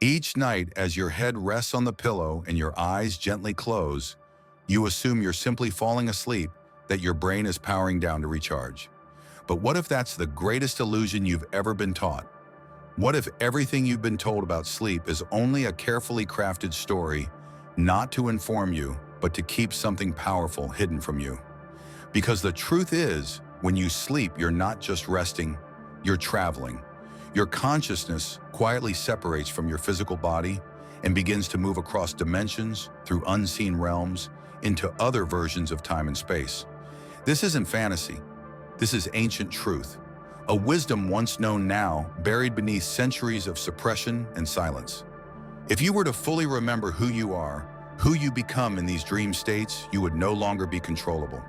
Each night, as your head rests on the pillow and your eyes gently close, you assume you're simply falling asleep, that your brain is powering down to recharge. But what if that's the greatest illusion you've ever been taught? What if everything you've been told about sleep is only a carefully crafted story, not to inform you, but to keep something powerful hidden from you? Because the truth is, when you sleep, you're not just resting, you're traveling. Your consciousness quietly separates from your physical body and begins to move across dimensions, through unseen realms, into other versions of time and space. This isn't fantasy. This is ancient truth. A wisdom once known, now buried beneath centuries of suppression and silence. If you were to fully remember who you are, who you become in these dream states, you would no longer be controllable.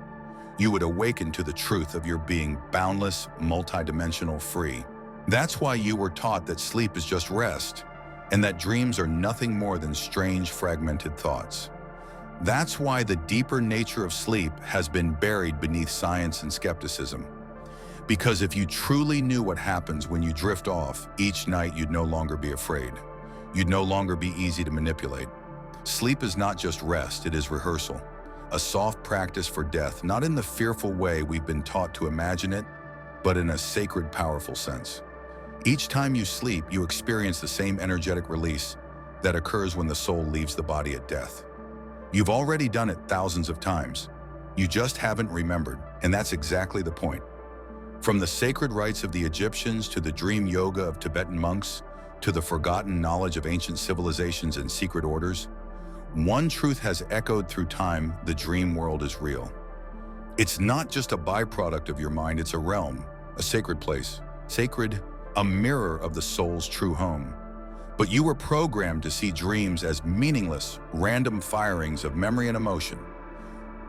You would awaken to the truth of your being, boundless, multidimensional, free. That's why you were taught that sleep is just rest, and that dreams are nothing more than strange, fragmented thoughts. That's why the deeper nature of sleep has been buried beneath science and skepticism. Because if you truly knew what happens when you drift off, each night you'd no longer be afraid. You'd no longer be easy to manipulate. Sleep is not just rest, it is rehearsal. A soft practice for death, not in the fearful way we've been taught to imagine it, but in a sacred, powerful sense. Each time you sleep, you experience the same energetic release that occurs when the soul leaves the body at death. You've already done it thousands of times. You just haven't remembered, and that's exactly the point. From the sacred rites of the Egyptians to the dream yoga of Tibetan monks, to the forgotten knowledge of ancient civilizations and secret orders, one truth has echoed through time: the dream world is real. It's not just a byproduct of your mind, it's a realm, a sacred place. Sacred, a mirror of the soul's true home. But you were programmed to see dreams as meaningless, random firings of memory and emotion.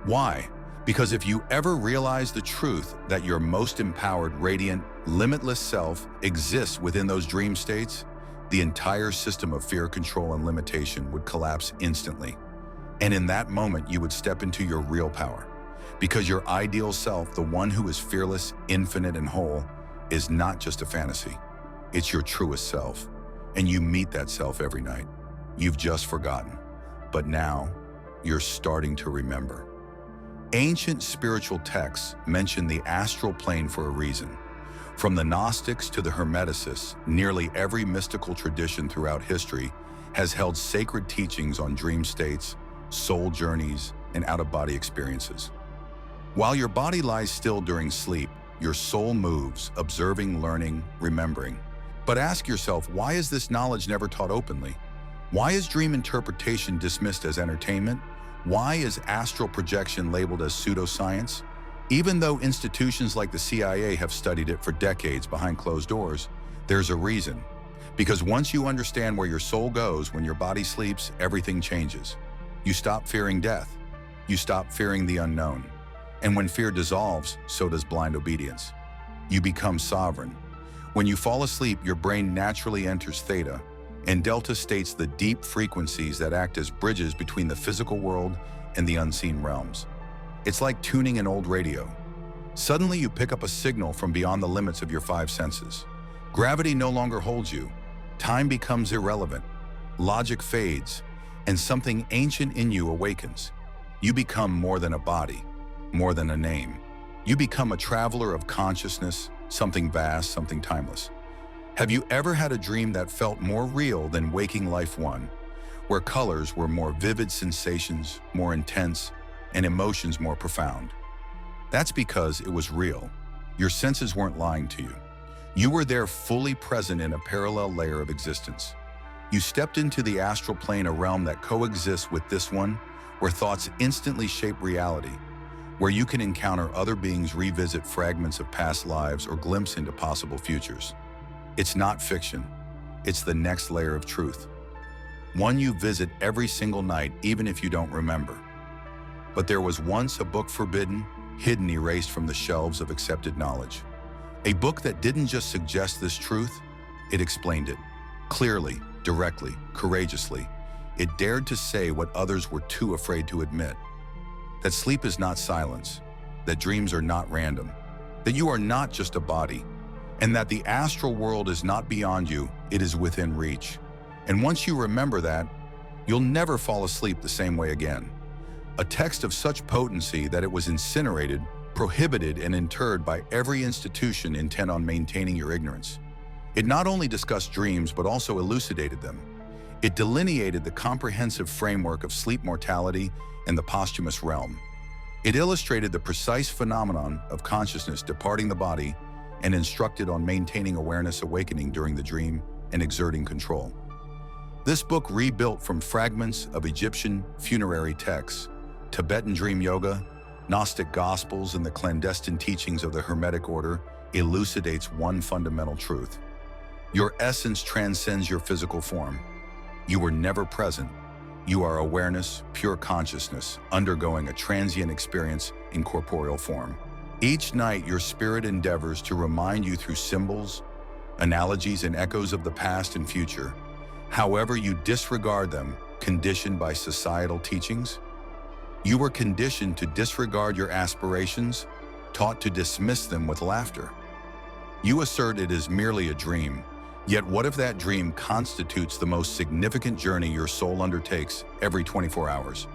Why? Because if you ever realize the truth that your most empowered, radiant, limitless self exists within those dream states, the entire system of fear, control, and limitation would collapse instantly. And in that moment, you would step into your real power. Because your ideal self, the one who is fearless, infinite, and whole, is not just a fantasy. It's your truest self. And you meet that self every night. You've just forgotten. But now, you're starting to remember. Ancient spiritual texts mention the astral plane for a reason. From the Gnostics to the Hermeticists, nearly every mystical tradition throughout history has held sacred teachings on dream states, soul journeys, and out-of-body experiences. While your body lies still during sleep, your soul moves, observing, learning, remembering. But ask yourself, why is this knowledge never taught openly? Why is dream interpretation dismissed as entertainment? Why is astral projection labeled as pseudoscience? Even though institutions like the CIA have studied it for decades behind closed doors, there's a reason. Because once you understand where your soul goes when your body sleeps, everything changes. You stop fearing death. You stop fearing the unknown. And when fear dissolves, so does blind obedience. You become sovereign. When you fall asleep, your brain naturally enters theta, and delta states, the deep frequencies that act as bridges between the physical world and the unseen realms. It's like tuning an old radio. Suddenly you pick up a signal from beyond the limits of your five senses. Gravity no longer holds you. Time becomes irrelevant. Logic fades, and something ancient in you awakens. You become more than a body, more than a name. You become a traveler of consciousness, something vast, something timeless. Have you ever had a dream that felt more real than waking life one, where colors were more vivid, sensations more intense, and emotions more profound? That's because it was real. Your senses weren't lying to you. You were there, fully present in a parallel layer of existence. You stepped into the astral plane, a realm that coexists with this one, where thoughts instantly shape reality, where you can encounter other beings, revisit fragments of past lives, or glimpse into possible futures. It's not fiction. It's the next layer of truth. One you visit every single night, even if you don't remember. But there was once a book forbidden, hidden, erased from the shelves of accepted knowledge. A book that didn't just suggest this truth, it explained it. Clearly, directly, courageously. It dared to say what others were too afraid to admit. That sleep is not silence, that dreams are not random, that you are not just a body, and that the astral world is not beyond you, it is within reach. And once you remember that, you'll never fall asleep the same way again. A text of such potency that it was incinerated, prohibited, and interred by every institution intent on maintaining your ignorance. It not only discussed dreams but also elucidated them. It delineated the comprehensive framework of sleep mortality and the posthumous realm. It illustrated the precise phenomenon of consciousness departing the body and instructed on maintaining awareness awakening during the dream and exerting control. This book rebuilt from fragments of Egyptian funerary texts, Tibetan dream yoga, Gnostic gospels, and the clandestine teachings of the Hermetic order elucidates one fundamental truth. Your essence transcends your physical form. You were never present. You are awareness, pure consciousness, undergoing a transient experience in corporeal form. Each night, your spirit endeavors to remind you through symbols, analogies, and echoes of the past and future. However, you disregard them, conditioned by societal teachings. You were conditioned to disregard your aspirations, taught to dismiss them with laughter. You assert it is merely a dream, yet what if that dream constitutes the most significant journey your soul undertakes every 24 hours?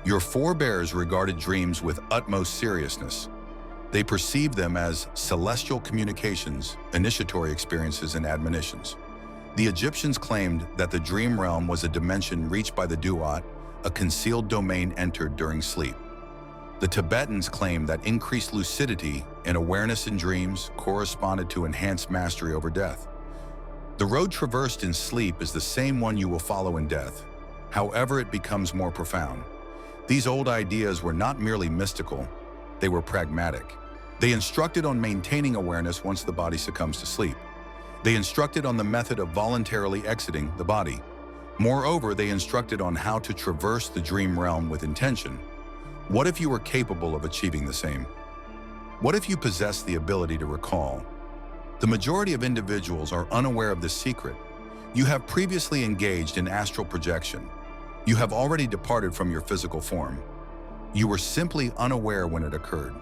Your forebears regarded dreams with utmost seriousness. They perceived them as celestial communications, initiatory experiences, and admonitions. The Egyptians claimed that the dream realm was a dimension reached by the duat, a concealed domain entered during sleep. The Tibetans claimed that increased lucidity and awareness in dreams corresponded to enhanced mastery over death. The road traversed in sleep is the same one you will follow in death. However, it becomes more profound. These old ideas were not merely mystical, they were pragmatic. They instructed on maintaining awareness once the body succumbs to sleep. They instructed on the method of voluntarily exiting the body. Moreover, they instructed on how to traverse the dream realm with intention. What if you were capable of achieving the same? What if you possess the ability to recall? The majority of individuals are unaware of this secret. You have previously engaged in astral projection. You have already departed from your physical form. You were simply unaware when it occurred.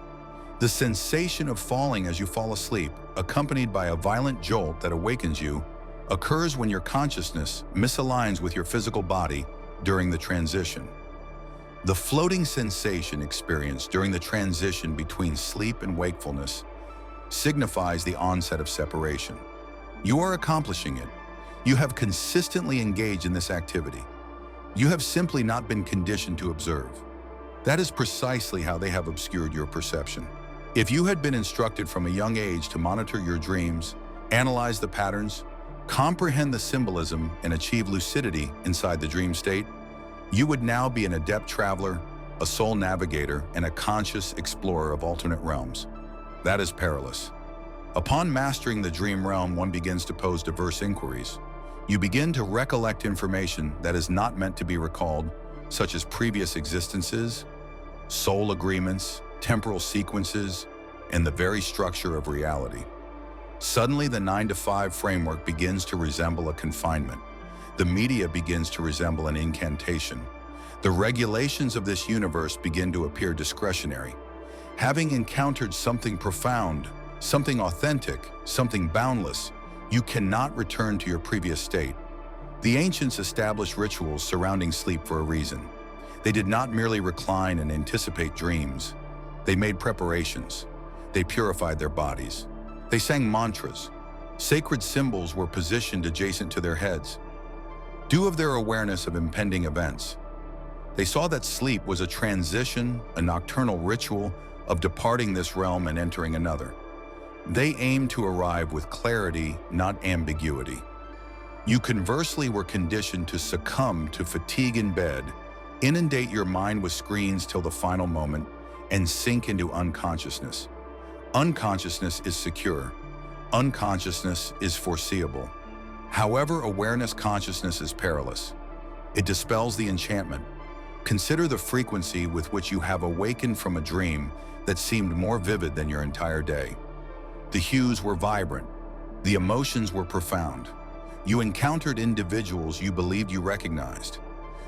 The sensation of falling as you fall asleep, accompanied by a violent jolt that awakens you, occurs when your consciousness misaligns with your physical body during the transition. The floating sensation experienced during the transition between sleep and wakefulness signifies the onset of separation. You are accomplishing it. You have consistently engaged in this activity. You have simply not been conditioned to observe. That is precisely how they have obscured your perception. If you had been instructed from a young age to monitor your dreams, analyze the patterns, comprehend the symbolism, and achieve lucidity inside the dream state, you would now be an adept traveler, a soul navigator, and a conscious explorer of alternate realms. That is perilous. Upon mastering the dream realm, one begins to pose diverse inquiries. You begin to recollect information that is not meant to be recalled, such as previous existences, soul agreements, temporal sequences, and the very structure of reality. Suddenly, the 9-to-5 framework begins to resemble a confinement. The media begins to resemble an incantation. The regulations of this universe begin to appear discretionary. Having encountered something profound, something authentic, something boundless, you cannot return to your previous state. The ancients established rituals surrounding sleep for a reason. They did not merely recline and anticipate dreams. They made preparations. They purified their bodies. They sang mantras. Sacred symbols were positioned adjacent to their heads, due of their awareness of impending events. They saw that sleep was a transition, a nocturnal ritual of departing this realm and entering another. They aimed to arrive with clarity, not ambiguity. You conversely were conditioned to succumb to fatigue in bed, inundate your mind with screens till the final moment, and sink into unconsciousness. Unconsciousness is secure. Unconsciousness is foreseeable. However, awareness consciousness is perilous. It dispels the enchantment. Consider the frequency with which you have awakened from a dream that seemed more vivid than your entire day. The hues were vibrant. The emotions were profound. You encountered individuals you believed you recognized.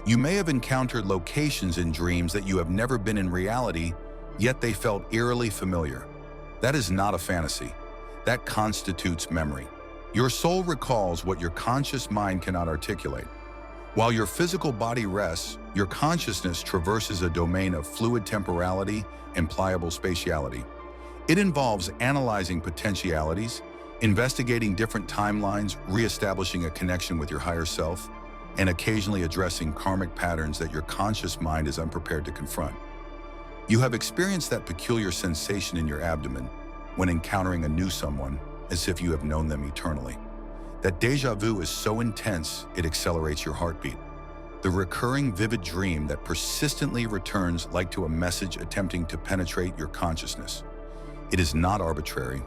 You may have encountered locations in dreams that you have never been in reality, yet they felt eerily familiar. That is not a fantasy. That constitutes memory. Your soul recalls what your conscious mind cannot articulate. While your physical body rests, your consciousness traverses a domain of fluid temporality and pliable spatiality. It involves analyzing potentialities, investigating different timelines, reestablishing a connection with your higher self, and occasionally addressing karmic patterns that your conscious mind is unprepared to confront. You have experienced that peculiar sensation in your abdomen when encountering a new someone, as if you have known them eternally. That déjà vu is so intense, it accelerates your heartbeat. The recurring vivid dream that persistently returns like to a message attempting to penetrate your consciousness. It is not arbitrary.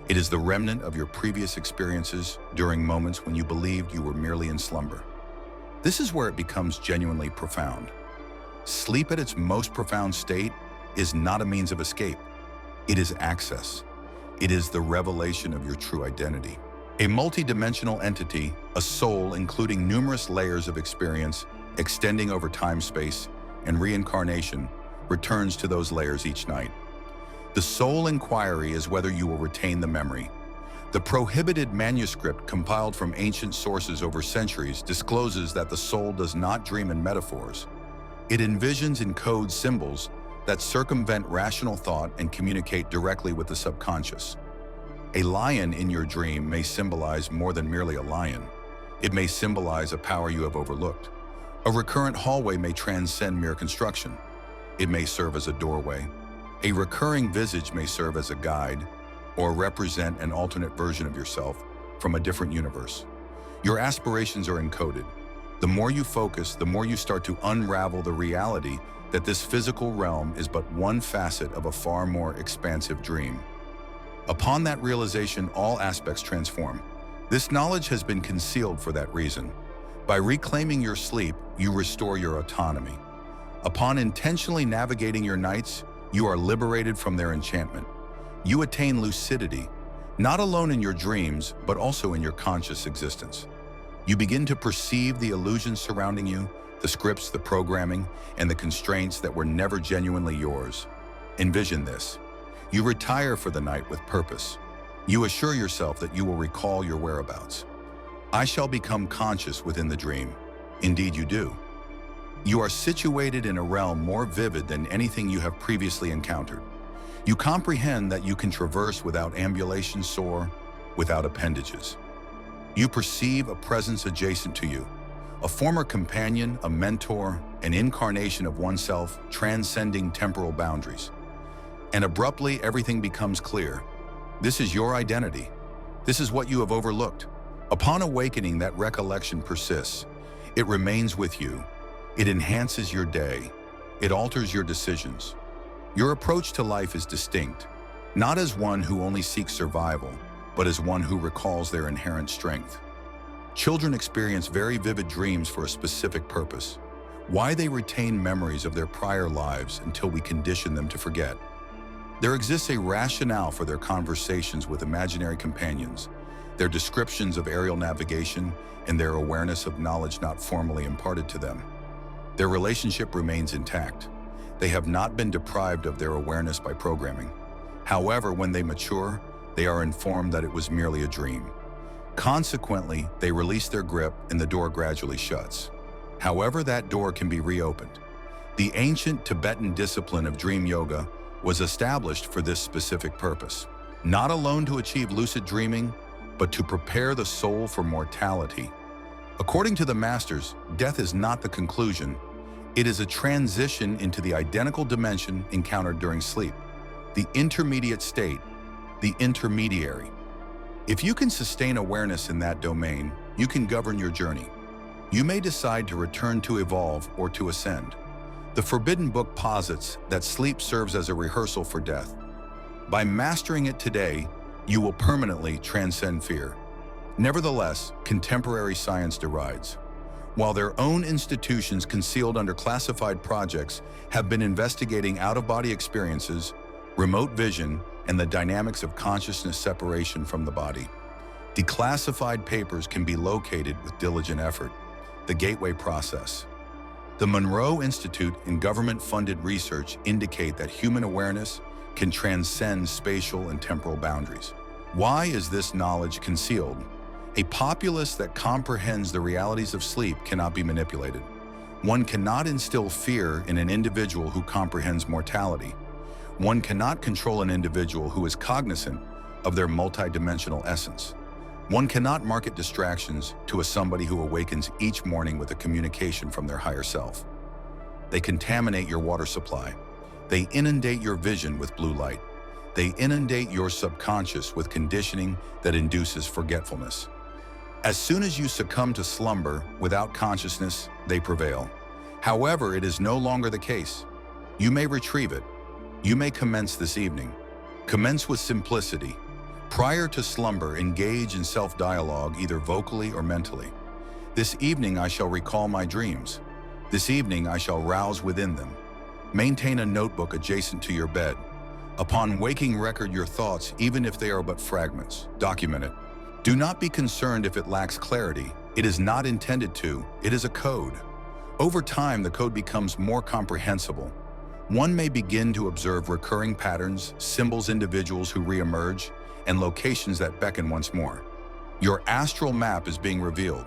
It is the remnant of your previous experiences during moments when you believed you were merely in slumber. This is where it becomes genuinely profound. Sleep at its most profound state is not a means of escape. It is access. It is the revelation of your true identity. A multidimensional entity, a soul including numerous layers of experience, extending over time, space, and reincarnation, returns to those layers each night. The soul inquiry is whether you will retain the memory. The prohibited manuscript compiled from ancient sources over centuries discloses that the soul does not dream in metaphors. It envisions in code symbols that circumvent rational thought and communicate directly with the subconscious. A lion in your dream may symbolize more than merely a lion. It may symbolize a power you have overlooked. A recurrent hallway may transcend mere construction. It may serve as a doorway. A recurring visage may serve as a guide or represent an alternate version of yourself from a different universe. Your aspirations are encoded. The more you focus, the more you start to unravel the reality that this physical realm is but one facet of a far more expansive dream. Upon that realization, all aspects transform. This knowledge has been concealed for that reason. By reclaiming your sleep, you restore your autonomy. Upon intentionally navigating your nights, you are liberated from their enchantment. You attain lucidity, not alone in your dreams, but also in your conscious existence. You begin to perceive the illusions surrounding you, the scripts, the programming, and the constraints that were never genuinely yours. Envision this. You retire for the night with purpose. You assure yourself that you will recall your whereabouts. I shall become conscious within the dream. Indeed you do. You are situated in a realm more vivid than anything you have previously encountered. You comprehend that you can traverse without ambulation, soar without appendages. You perceive a presence adjacent to you, a former companion, a mentor, an incarnation of oneself transcending temporal boundaries. And abruptly, everything becomes clear. This is your identity. This is what you have overlooked. Upon awakening, that recollection persists. It remains with you. It enhances your day. It alters your decisions. Your approach to life is distinct, not as one who only seeks survival, but as one who recalls their inherent strength. Children experience very vivid dreams for a specific purpose. Why they retain memories of their prior lives until we condition them to forget. There exists a rationale for their conversations with imaginary companions, their descriptions of aerial navigation, and their awareness of knowledge not formally imparted to them. Their relationship remains intact. They have not been deprived of their awareness by programming. However, when they mature, they are informed that it was merely a dream. Consequently, they release their grip and the door gradually shuts. However, that door can be reopened. The ancient Tibetan discipline of dream yoga was established for this specific purpose, not alone to achieve lucid dreaming, but to prepare the soul for mortality. According to the masters, death is not the conclusion. It is a transition into the identical dimension encountered during sleep, the intermediate state, the intermediary. If you can sustain awareness in that domain, you can govern your journey. You may decide to return to evolve or to ascend. The Forbidden Book posits that sleep serves as a rehearsal for death. By mastering it today, you will permanently transcend fear. Nevertheless, contemporary science derides. While their own institutions concealed under classified projects have been investigating out-of-body experiences, remote vision, and the dynamics of consciousness separation from the body. Declassified papers can be located with diligent effort. The gateway process. The Monroe Institute and government-funded research indicate that human awareness can transcend spatial and temporal boundaries. Why is this knowledge concealed? A populace that comprehends the realities of sleep cannot be manipulated. One cannot instill fear in an individual who comprehends mortality. One cannot control an individual who is cognizant of their multidimensional essence. One cannot market distractions to somebody who awakens each morning with a communication from their higher self. They contaminate your water supply. They inundate your vision with blue light. They inundate your subconscious with conditioning that induces forgetfulness. As soon as you succumb to slumber without consciousness, they prevail. However, it is no longer the case. You may retrieve it. You may commence this evening. Commence with simplicity. Prior to slumber, engage in self-dialogue either vocally or mentally. This evening I shall recall my dreams. This evening I shall rouse within them. Maintain a notebook adjacent to your bed. Upon waking, record your thoughts, even if they are but fragments. Document it. Do not be concerned if it lacks clarity. It is not intended to. It is a code. Over time, the code becomes more comprehensible. One may begin to observe recurring patterns, symbols, individuals who reemerge, and locations that beckon once more. Your astral map is being revealed.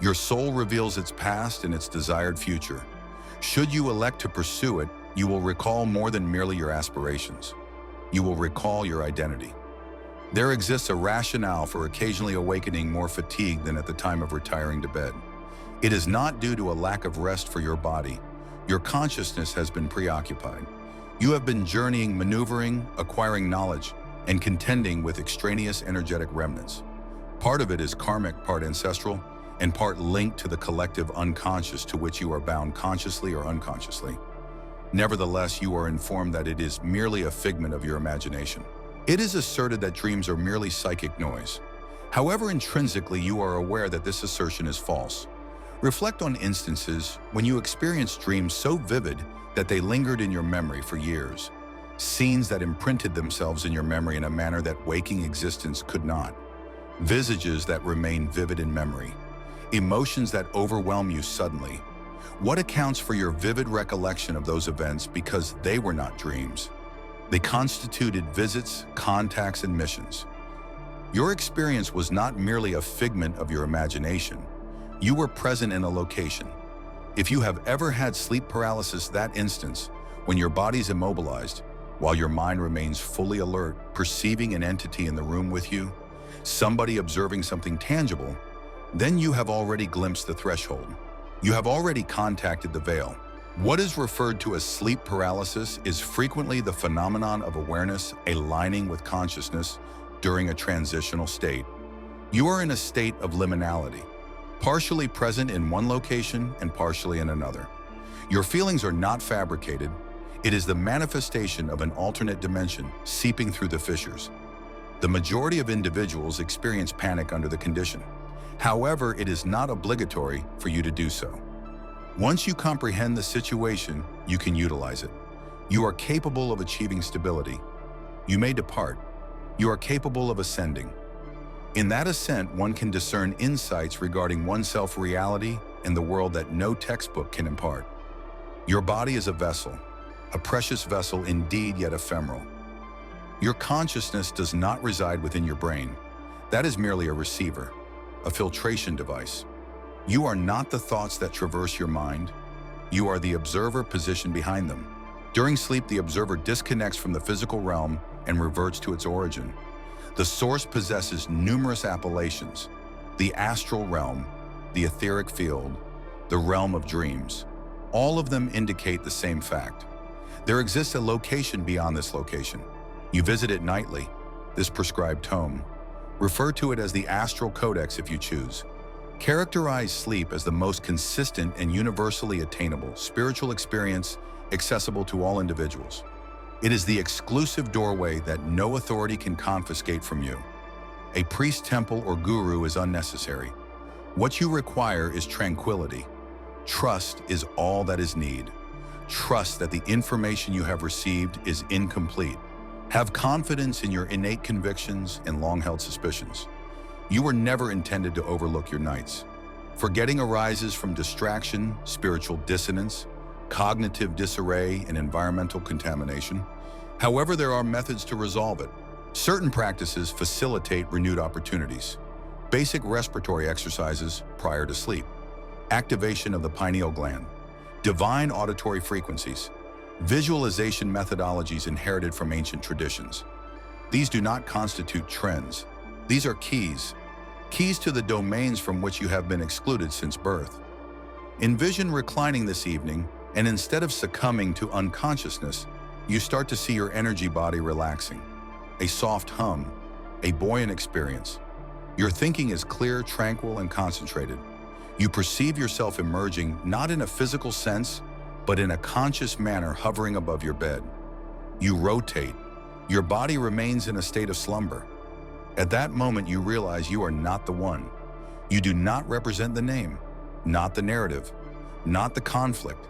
Your soul reveals its past and its desired future. Should you elect to pursue it, you will recall more than merely your aspirations. You will recall your identity. There exists a rationale for occasionally awakening more fatigued than at the time of retiring to bed. It is not due to a lack of rest for your body. Your consciousness has been preoccupied. You have been journeying, maneuvering, acquiring knowledge, and contending with extraneous energetic remnants. Part of it is karmic, part ancestral, and part linked to the collective unconscious to which you are bound consciously or unconsciously. Nevertheless, you are informed that it is merely a figment of your imagination. It is asserted that dreams are merely psychic noise. However, intrinsically, you are aware that this assertion is false. Reflect on instances when you experienced dreams so vivid that they lingered in your memory for years. Scenes that imprinted themselves in your memory in a manner that waking existence could not. Visages that remain vivid in memory. Emotions that overwhelm you suddenly. What accounts for your vivid recollection of those events because they were not dreams? They constituted visits, contacts, and missions. Your experience was not merely a figment of your imagination. You were present in a location. If you have ever had sleep paralysis, that instance, when your body's immobilized, while your mind remains fully alert, perceiving an entity in the room with you, somebody observing something tangible, then you have already glimpsed the threshold. You have already contacted the veil. What is referred to as sleep paralysis is frequently the phenomenon of awareness aligning with consciousness during a transitional state. You are in a state of liminality, partially present in one location and partially in another. Your feelings are not fabricated. It is the manifestation of an alternate dimension seeping through the fissures. The majority of individuals experience panic under the condition. However, it is not obligatory for you to do so. Once you comprehend the situation, you can utilize it. You are capable of achieving stability. You may depart. You are capable of ascending. In that ascent, one can discern insights regarding oneself, reality, and the world that no textbook can impart. Your body is a vessel, a precious vessel indeed, yet ephemeral. Your consciousness does not reside within your brain. That is merely a receiver, a filtration device. You are not the thoughts that traverse your mind. You are the observer positioned behind them. During sleep, the observer disconnects from the physical realm and reverts to its origin. The source possesses numerous appellations: the astral realm, the etheric field, the realm of dreams. All of them indicate the same fact. There exists a location beyond this location. You visit it nightly, this prescribed tome. Refer to it as the astral codex if you choose. Characterize sleep as the most consistent and universally attainable spiritual experience accessible to all individuals. It is the exclusive doorway that no authority can confiscate from you. A priest, temple, or guru is unnecessary. What you require is tranquility. Trust is all that is needed. Trust that the information you have received is incomplete. Have confidence in your innate convictions and long-held suspicions. You were never intended to overlook your nights. Forgetting arises from distraction, spiritual dissonance, cognitive disarray, and environmental contamination. However, there are methods to resolve it. Certain practices facilitate renewed opportunities. Basic respiratory exercises prior to sleep. Activation of the pineal gland. Divine auditory frequencies. Visualization methodologies inherited from ancient traditions. These do not constitute trends. These are keys to the domains from which you have been excluded since birth. Envision reclining this evening, and instead of succumbing to unconsciousness, you start to see your energy body relaxing. A soft hum, a buoyant experience. Your thinking is clear, tranquil, and concentrated. You perceive yourself emerging not in a physical sense, but in a conscious manner hovering above your bed. You rotate. Your body remains in a state of slumber. At that moment, you realize you are not the one. You do not represent the name, not the narrative, not the conflict.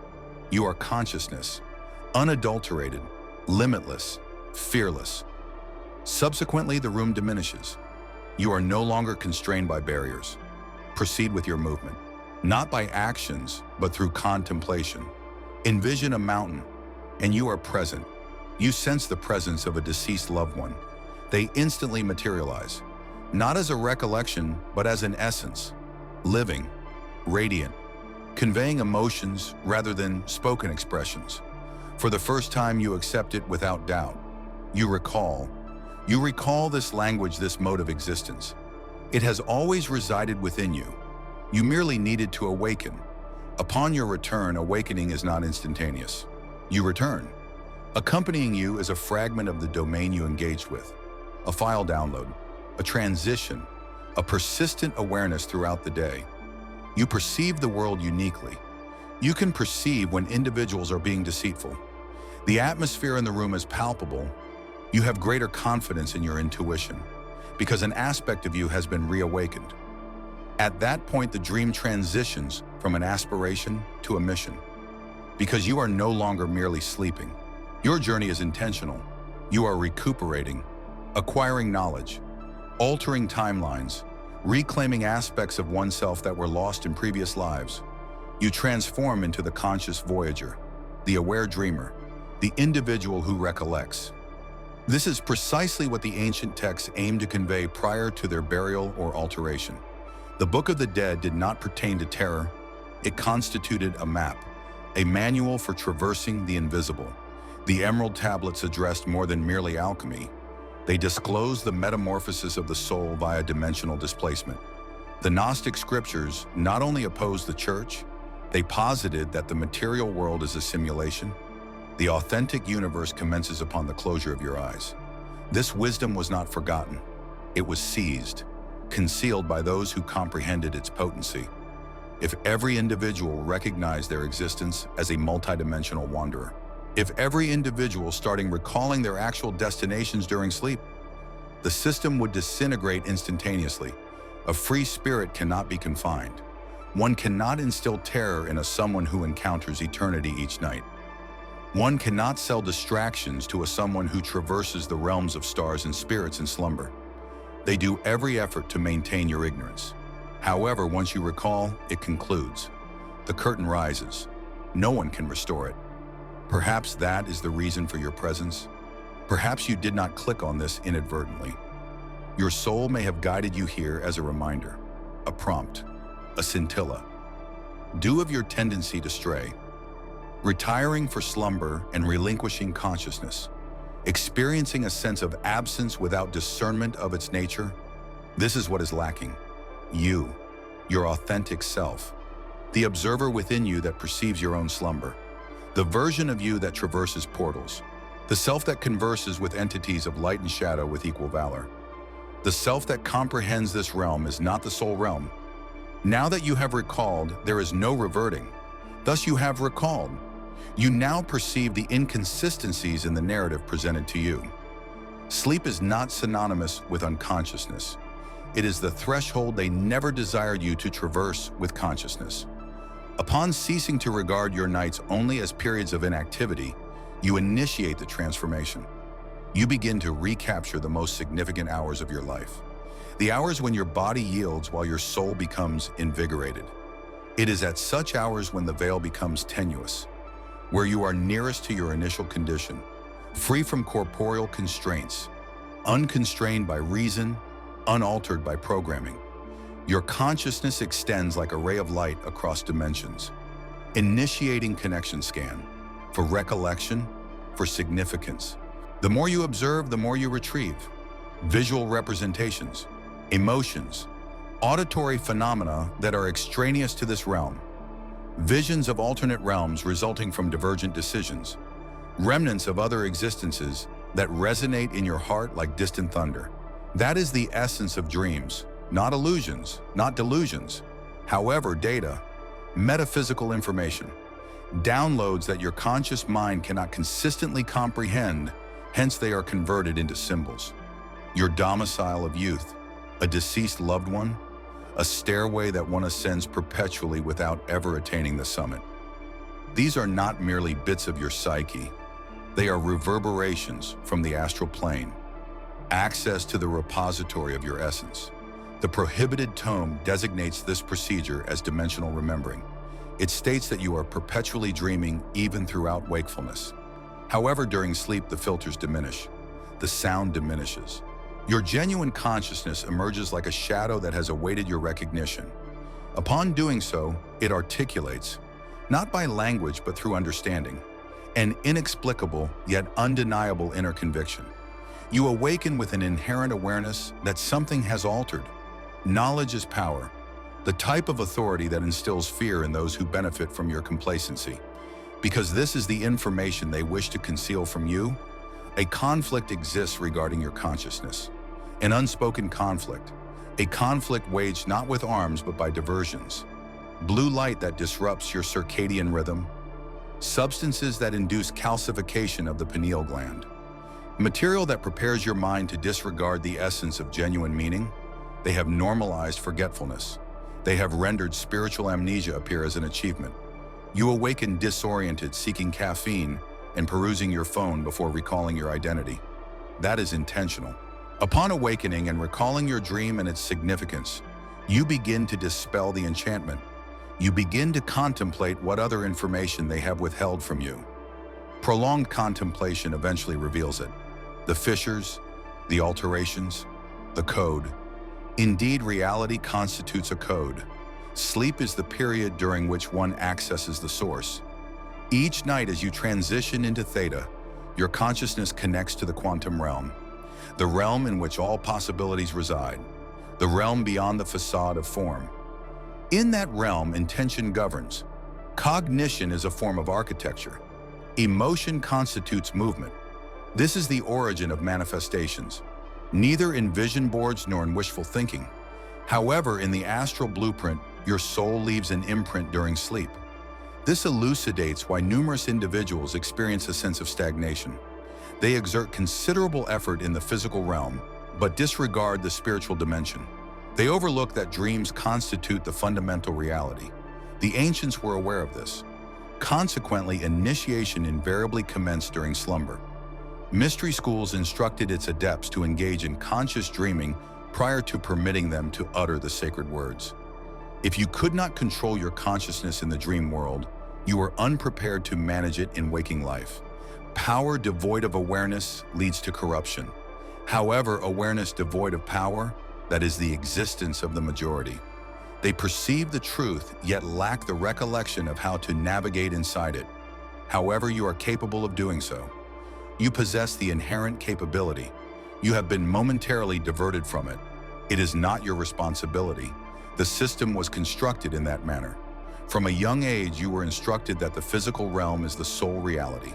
You are consciousness, unadulterated, limitless, fearless. Subsequently, the room diminishes. You are no longer constrained by barriers. Proceed with your movement, not by actions, but through contemplation. Envision a mountain, and you are present. You sense the presence of a deceased loved one. They instantly materialize, not as a recollection, but as an essence, living, radiant, conveying emotions rather than spoken expressions. For the first time, you accept it without doubt. You recall this language, this mode of existence. It has always resided within you. You merely needed to awaken. Upon your return, awakening is not instantaneous. You return. Accompanying you is a fragment of the domain you engaged with, a file download, a transition, a persistent awareness throughout the day. You perceive the world uniquely. You can perceive when individuals are being deceitful. The atmosphere in the room is palpable. You have greater confidence in your intuition because an aspect of you has been reawakened. At that point, the dream transitions from an aspiration to a mission because you are no longer merely sleeping. Your journey is intentional. You are recuperating, acquiring knowledge, altering timelines, reclaiming aspects of oneself that were lost in previous lives. You transform into the conscious voyager, the aware dreamer, the individual who recollects. This is precisely what the ancient texts aimed to convey prior to their burial or alteration. The Book of the Dead did not pertain to terror. It constituted a map, a manual for traversing the invisible. The Emerald Tablets addressed more than merely alchemy. They disclosed the metamorphosis of the soul via dimensional displacement. The Gnostic scriptures not only opposed the church, they posited that the material world is a simulation. The authentic universe commences upon the closure of your eyes. This wisdom was not forgotten. It was seized, concealed by those who comprehended its potency. If every individual recognized their existence as a multidimensional wanderer, if every individual starting recalling their actual destinations during sleep, the system would disintegrate instantaneously. A free spirit cannot be confined. One cannot instill terror in someone who encounters eternity each night. One cannot sell distractions to someone who traverses the realms of stars and spirits in slumber. They do every effort to maintain your ignorance. However, once you recall, it concludes. The curtain rises. No one can restore it. Perhaps that is the reason for your presence. Perhaps you did not click on this inadvertently. Your soul may have guided you here as a reminder, a prompt, a scintilla. Due of your tendency to stray, retiring for slumber and relinquishing consciousness, experiencing a sense of absence without discernment of its nature, this is what is lacking. You, your authentic self, the observer within you that perceives your own slumber, the version of you that traverses portals, the self that converses with entities of light and shadow with equal valor. The self that comprehends this realm is not the sole realm. Now that you have recalled, there is no reverting. Thus you have recalled. You now perceive the inconsistencies in the narrative presented to you. Sleep is not synonymous with unconsciousness. It is the threshold they never desired you to traverse with consciousness. Upon ceasing to regard your nights only as periods of inactivity, you initiate the transformation. You begin to recapture the most significant hours of your life, the hours when your body yields while your soul becomes invigorated. It is at such hours when the veil becomes tenuous, where you are nearest to your initial condition, free from corporeal constraints, unconstrained by reason, unaltered by programming. Your consciousness extends like a ray of light across dimensions, initiating connection scan for recollection, for significance. The more you observe, the more you retrieve. Visual representations, emotions, auditory phenomena that are extraneous to this realm, visions of alternate realms resulting from divergent decisions, remnants of other existences that resonate in your heart like distant thunder. That is the essence of dreams, not illusions, not delusions. However, data, metaphysical information, downloads that your conscious mind cannot consistently comprehend, hence they are converted into symbols. Your domicile of youth, a deceased loved one, a stairway that one ascends perpetually without ever attaining the summit. These are not merely bits of your psyche. They are reverberations from the astral plane, access to the repository of your essence. The prohibited tome designates this procedure as dimensional remembering. It states that you are perpetually dreaming even throughout wakefulness. However, during sleep, the filters diminish. The sound diminishes. Your genuine consciousness emerges like a shadow that has awaited your recognition. Upon doing so, it articulates, not by language but through understanding, an inexplicable yet undeniable inner conviction. You awaken with an inherent awareness that something has altered. Knowledge is power, the type of authority that instills fear in those who benefit from your complacency. Because this is the information they wish to conceal from you, a conflict exists regarding your consciousness. An unspoken conflict, a conflict waged not with arms but by diversions. Blue light that disrupts your circadian rhythm, substances that induce calcification of the pineal gland, material that prepares your mind to disregard the essence of genuine meaning. They have normalized forgetfulness. They have rendered spiritual amnesia appear as an achievement. You awaken disoriented, seeking caffeine and perusing your phone before recalling your identity. That is intentional. Upon awakening and recalling your dream and its significance, you begin to dispel the enchantment. You begin to contemplate what other information they have withheld from you. Prolonged contemplation eventually reveals it. The fissures, the alterations, the code. Indeed, reality constitutes a code. Sleep is the period during which one accesses the source. Each night as you transition into theta, your consciousness connects to the quantum realm, the realm in which all possibilities reside, the realm beyond the facade of form. In that realm, intention governs. Cognition is a form of architecture. Emotion constitutes movement. This is the origin of manifestations, neither in vision boards nor in wishful thinking. However, in the astral blueprint, your soul leaves an imprint during sleep. This elucidates why numerous individuals experience a sense of stagnation. They exert considerable effort in the physical realm, but disregard the spiritual dimension. They overlook that dreams constitute the fundamental reality. The ancients were aware of this. Consequently, initiation invariably commenced during slumber. Mystery schools instructed its adepts to engage in conscious dreaming prior to permitting them to utter the sacred words. If you could not control your consciousness in the dream world, you were unprepared to manage it in waking life. Power devoid of awareness leads to corruption. However, awareness devoid of power, that is the existence of the majority. They perceive the truth, yet lack the recollection of how to navigate inside it. However, you are capable of doing so. You possess the inherent capability. You have been momentarily diverted from it. It is not your responsibility. The system was constructed in that manner. From a young age, you were instructed that the physical realm is the sole reality.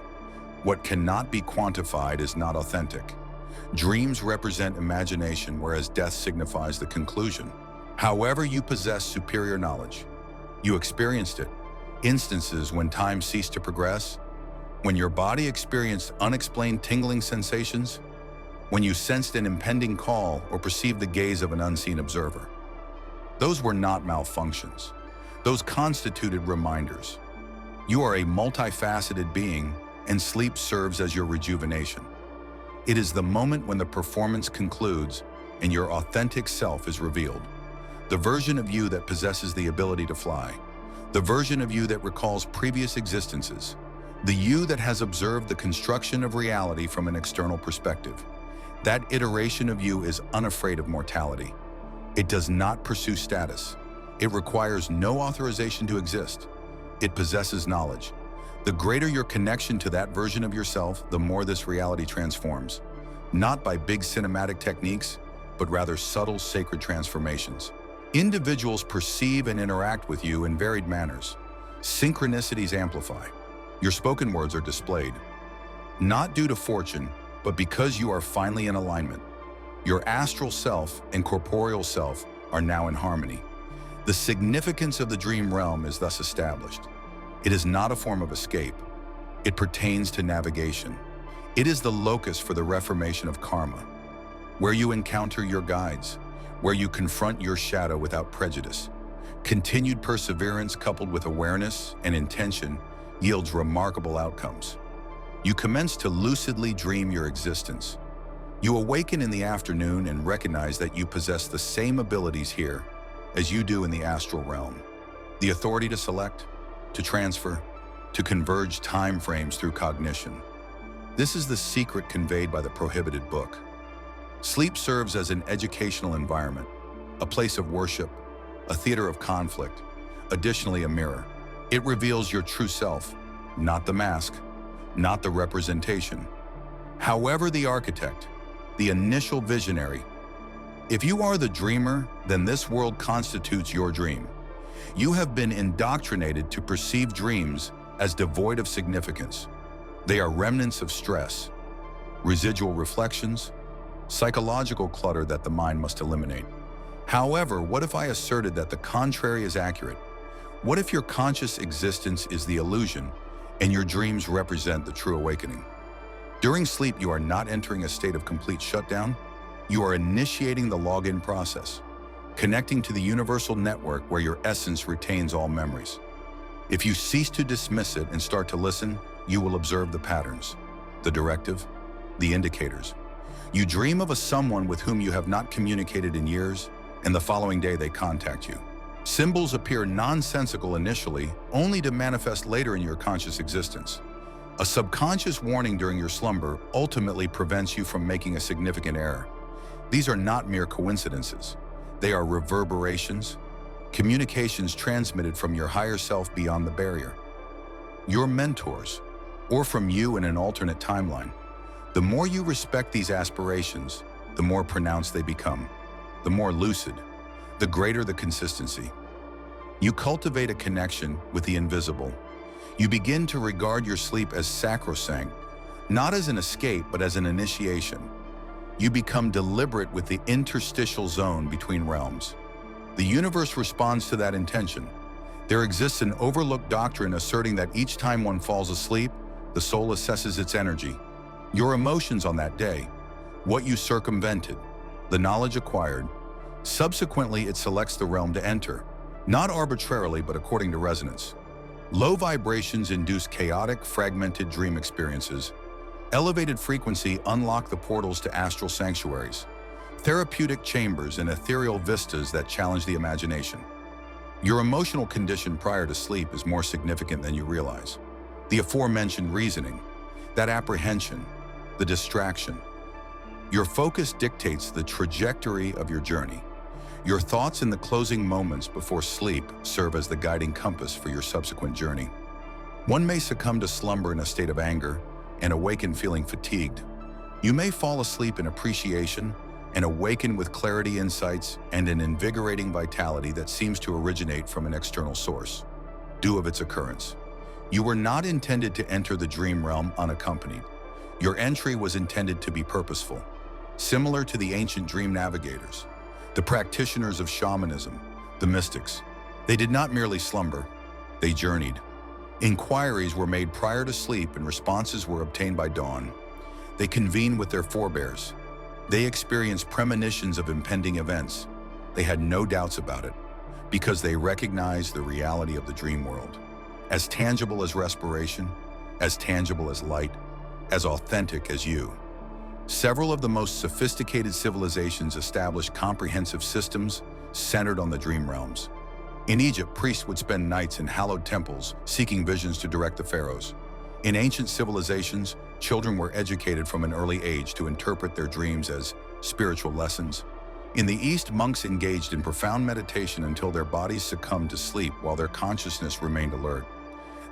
What cannot be quantified is not authentic. Dreams represent imagination, whereas death signifies the conclusion. However, you possess superior knowledge. You experienced it. Instances when time ceased to progress, when your body experienced unexplained tingling sensations, when you sensed an impending call or perceived the gaze of an unseen observer. Those were not malfunctions. Those constituted reminders. You are a multifaceted being, and sleep serves as your rejuvenation. It is the moment when the performance concludes and your authentic self is revealed. The version of you that possesses the ability to fly. The version of you that recalls previous existences. The you that has observed the construction of reality from an external perspective. That iteration of you is unafraid of mortality. It does not pursue status. It requires no authorization to exist. It possesses knowledge. The greater your connection to that version of yourself, the more this reality transforms. Not by big cinematic techniques, but rather subtle, sacred transformations. Individuals perceive and interact with you in varied manners. Synchronicities amplify. Your spoken words are displayed, not due to fortune, but because you are finally in alignment. Your astral self and corporeal self are now in harmony. The significance of the dream realm is thus established. It is not a form of escape. It pertains to navigation. It is the locus for the reformation of karma, where you encounter your guides, where you confront your shadow without prejudice. Continued perseverance coupled with awareness and intention yields remarkable outcomes. You commence to lucidly dream your existence. You awaken in the afternoon and recognize that you possess the same abilities here as you do in the astral realm. The authority to select, to transfer, to converge time frames through cognition. This is the secret conveyed by the prohibited book. Sleep serves as an educational environment, a place of worship, a theater of conflict, additionally a mirror. It reveals your true self, not the mask, not the representation. However, the architect, the initial visionary. If you are the dreamer, then this world constitutes your dream. You have been indoctrinated to perceive dreams as devoid of significance. They are remnants of stress, residual reflections, psychological clutter that the mind must eliminate. However, what if I asserted that the contrary is accurate? What if your conscious existence is the illusion and your dreams represent the true awakening? During sleep, you are not entering a state of complete shutdown. You are initiating the login process, connecting to the universal network where your essence retains all memories. If you cease to dismiss it and start to listen, you will observe the patterns, the directive, the indicators. You dream of someone with whom you have not communicated in years, and the following day they contact you. Symbols appear nonsensical initially, only to manifest later in your conscious existence. A subconscious warning during your slumber ultimately prevents you from making a significant error. These are not mere coincidences. They are reverberations, communications transmitted from your higher self beyond the barrier. Your mentors, or from you in an alternate timeline. The more you respect these aspirations, the more pronounced they become, the more lucid, the greater the consistency. You cultivate a connection with the invisible. You begin to regard your sleep as sacrosanct, not as an escape, but as an initiation. You become deliberate with the interstitial zone between realms. The universe responds to that intention. There exists an overlooked doctrine asserting that each time one falls asleep, the soul assesses its energy. Your emotions on that day, what you circumvented, the knowledge acquired. Subsequently, it selects the realm to enter, not arbitrarily, but according to resonance. Low vibrations induce chaotic, fragmented dream experiences. Elevated frequency unlock the portals to astral sanctuaries, therapeutic chambers, and ethereal vistas that challenge the imagination. Your emotional condition prior to sleep is more significant than you realize. The aforementioned reasoning, that apprehension, the distraction. Your focus dictates the trajectory of your journey. Your thoughts in the closing moments before sleep serve as the guiding compass for your subsequent journey. One may succumb to slumber in a state of anger and awaken feeling fatigued. You may fall asleep in appreciation and awaken with clarity, insights, and an invigorating vitality that seems to originate from an external source, due of its occurrence. You were not intended to enter the dream realm unaccompanied. Your entry was intended to be purposeful, similar to the ancient dream navigators, the practitioners of shamanism, the mystics. They did not merely slumber, they journeyed. Inquiries were made prior to sleep and responses were obtained by dawn. They convened with their forebears. They experienced premonitions of impending events. They had no doubts about it, because they recognized the reality of the dream world. As tangible as respiration, as tangible as light, as authentic as you. Several of the most sophisticated civilizations established comprehensive systems centered on the dream realms. In Egypt, priests would spend nights in hallowed temples seeking visions to direct the pharaohs. In ancient civilizations, children were educated from an early age to interpret their dreams as spiritual lessons. In the East, monks engaged in profound meditation until their bodies succumbed to sleep while their consciousness remained alert.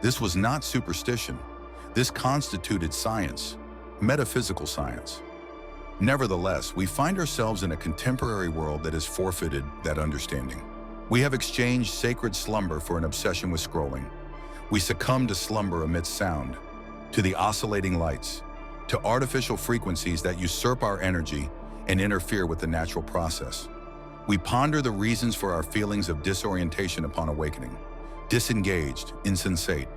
This was not superstition. This constituted science, metaphysical science. Nevertheless, we find ourselves in a contemporary world that has forfeited that understanding. We have exchanged sacred slumber for an obsession with scrolling. We succumb to slumber amidst sound, to the oscillating lights, to artificial frequencies that usurp our energy and interfere with the natural process. We ponder the reasons for our feelings of disorientation upon awakening, disengaged, insensate.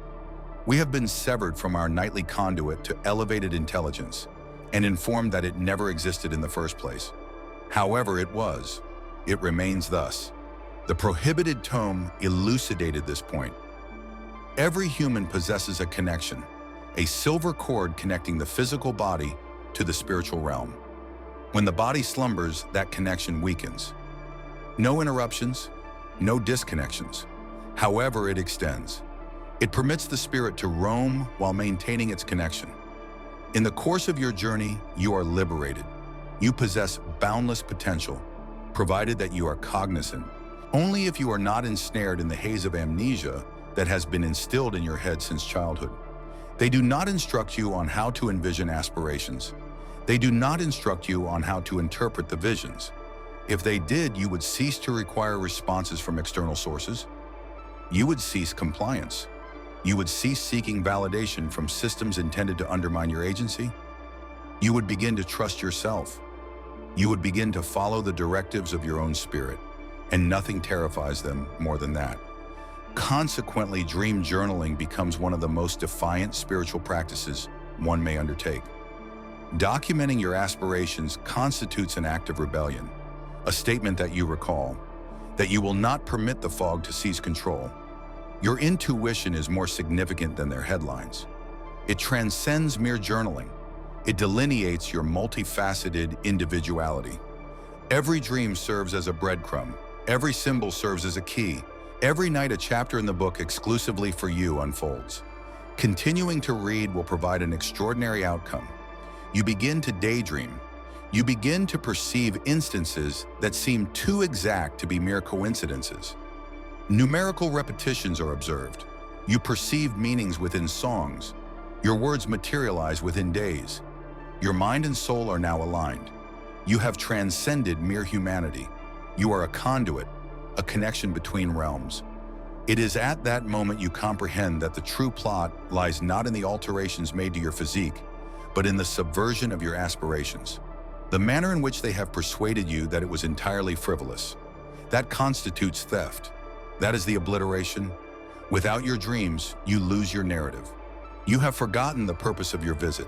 We have been severed from our nightly conduit to elevated intelligence and informed that it never existed in the first place. However, it remains thus. The prohibited tome elucidated this point. Every human possesses a connection, a silver cord connecting the physical body to the spiritual realm. When the body slumbers, that connection weakens. No interruptions, no disconnections. However, it extends. It permits the spirit to roam while maintaining its connection. In the course of your journey, you are liberated. You possess boundless potential, provided that you are cognizant. Only if you are not ensnared in the haze of amnesia that has been instilled in your head since childhood. They do not instruct you on how to envision aspirations. They do not instruct you on how to interpret the visions. If they did, you would cease to require responses from external sources. You would cease compliance. You would cease seeking validation from systems intended to undermine your agency. You would begin to trust yourself. You would begin to follow the directives of your own spirit, and nothing terrifies them more than that. Consequently, dream journaling becomes one of the most defiant spiritual practices one may undertake. Documenting your aspirations constitutes an act of rebellion, a statement that you recall, that you will not permit the fog to seize control. Your intuition is more significant than their headlines. It transcends mere journaling. It delineates your multifaceted individuality. Every dream serves as a breadcrumb. Every symbol serves as a key. Every night a chapter in the book exclusively for you unfolds. Continuing to read will provide an extraordinary outcome. You begin to daydream. You begin to perceive instances that seem too exact to be mere coincidences. Numerical repetitions are observed. You perceive meanings within songs. Your words materialize within days. Your mind and soul are now aligned. You have transcended mere humanity. You are a conduit, a connection between realms. It is at that moment you comprehend that the true plot lies not in the alterations made to your physique, but in the subversion of your aspirations. The manner in which they have persuaded you that it was entirely frivolous. That constitutes theft. That is the obliteration. Without your dreams, you lose your narrative. You have forgotten the purpose of your visit.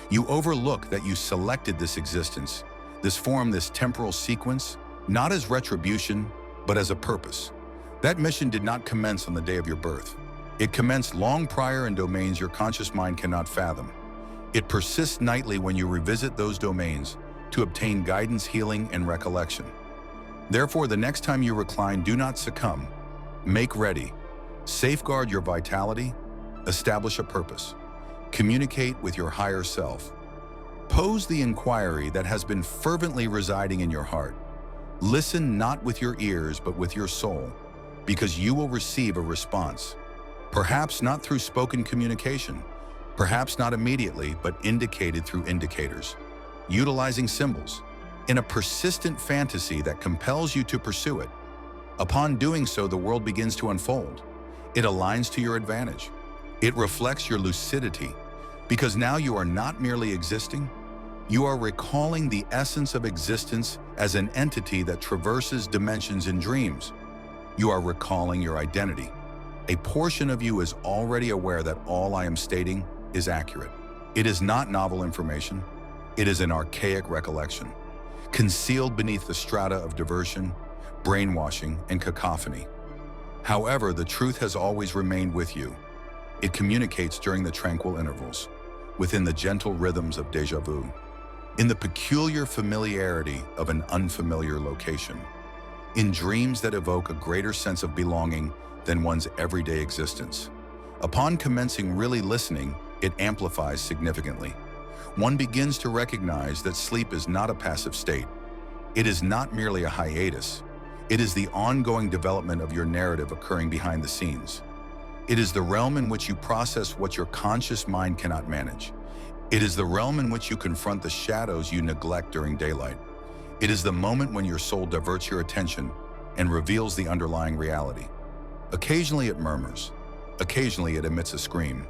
You overlook that you selected this existence, this form, this temporal sequence, not as retribution, but as a purpose. That mission did not commence on the day of your birth. It commenced long prior in domains your conscious mind cannot fathom. It persists nightly when you revisit those domains to obtain guidance, healing, and recollection. Therefore, the next time you recline, do not succumb. Make ready. Safeguard your vitality. Establish a purpose. Communicate with your higher self. Pose the inquiry that has been fervently residing in your heart. Listen not with your ears, but with your soul, because you will receive a response. Perhaps not through spoken communication, perhaps not immediately, but indicated through indicators, utilizing symbols, in a persistent fantasy that compels you to pursue it. Upon doing so, the world begins to unfold. It aligns to your advantage. It reflects your lucidity, because now you are not merely existing, you are recalling the essence of existence as an entity that traverses dimensions in dreams. You are recalling your identity. A portion of you is already aware that all I am stating is accurate. It is not novel information. It is an archaic recollection, concealed beneath the strata of diversion, brainwashing, and cacophony. However, the truth has always remained with you. It communicates during the tranquil intervals, within the gentle rhythms of déjà vu, in the peculiar familiarity of an unfamiliar location, in dreams that evoke a greater sense of belonging than one's everyday existence. Upon commencing really listening, it amplifies significantly. One begins to recognize that sleep is not a passive state. It is not merely a hiatus. It is the ongoing development of your narrative occurring behind the scenes. It is the realm in which you process what your conscious mind cannot manage. It is the realm in which you confront the shadows you neglect during daylight. It is the moment when your soul diverts your attention and reveals the underlying reality. Occasionally it murmurs. Occasionally it emits a scream.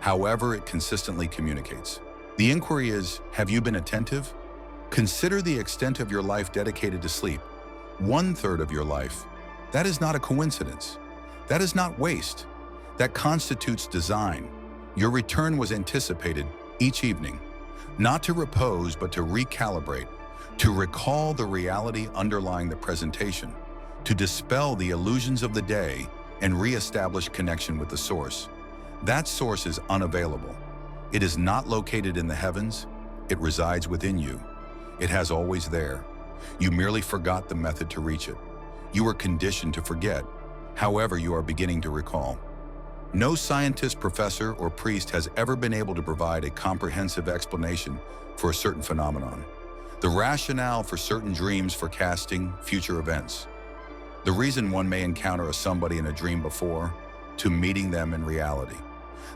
However, it consistently communicates. The inquiry is, have you been attentive? Consider the extent of your life dedicated to sleep. 1/3 of your life. That is not a coincidence. That is not waste. That constitutes design. Your return was anticipated each evening, not to repose, but to recalibrate, to recall the reality underlying the presentation, to dispel the illusions of the day and re-establish connection with the source. That source is unavailable. It is not located in the heavens. It resides within you. It has always there. You merely forgot the method to reach it. You were conditioned to forget. However, you are beginning to recall. No scientist, professor, or priest has ever been able to provide a comprehensive explanation for a certain phenomenon. The rationale for certain dreams forecasting future events. The reason one may encounter somebody in a dream before to meeting them in reality.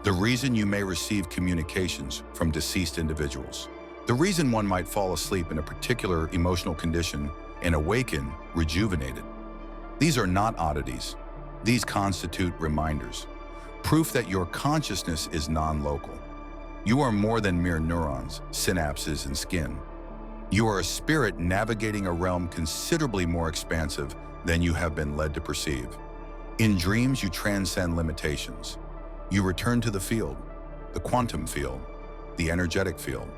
The reason you may receive communications from deceased individuals. The reason one might fall asleep in a particular emotional condition and awaken rejuvenated. These are not oddities. These constitute reminders. Proof that your consciousness is non-local. You are more than mere neurons, synapses, and skin. You are a spirit navigating a realm considerably more expansive than you have been led to perceive. In dreams, you transcend limitations. You return to the field, the quantum field, the energetic field,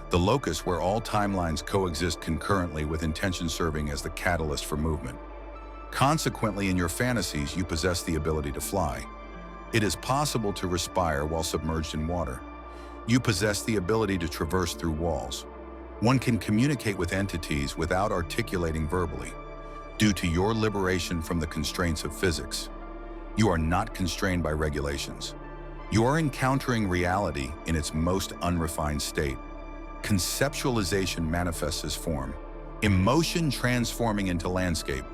the locus where all timelines coexist concurrently with intention serving as the catalyst for movement. Consequently, in your fantasies, you possess the ability to fly. It is possible to respire while submerged in water. You possess the ability to traverse through walls. One can communicate with entities without articulating verbally, due to your liberation from the constraints of physics. You are not constrained by regulations. You are encountering reality in its most unrefined state. Conceptualization manifests as form. Emotion transforming into landscape.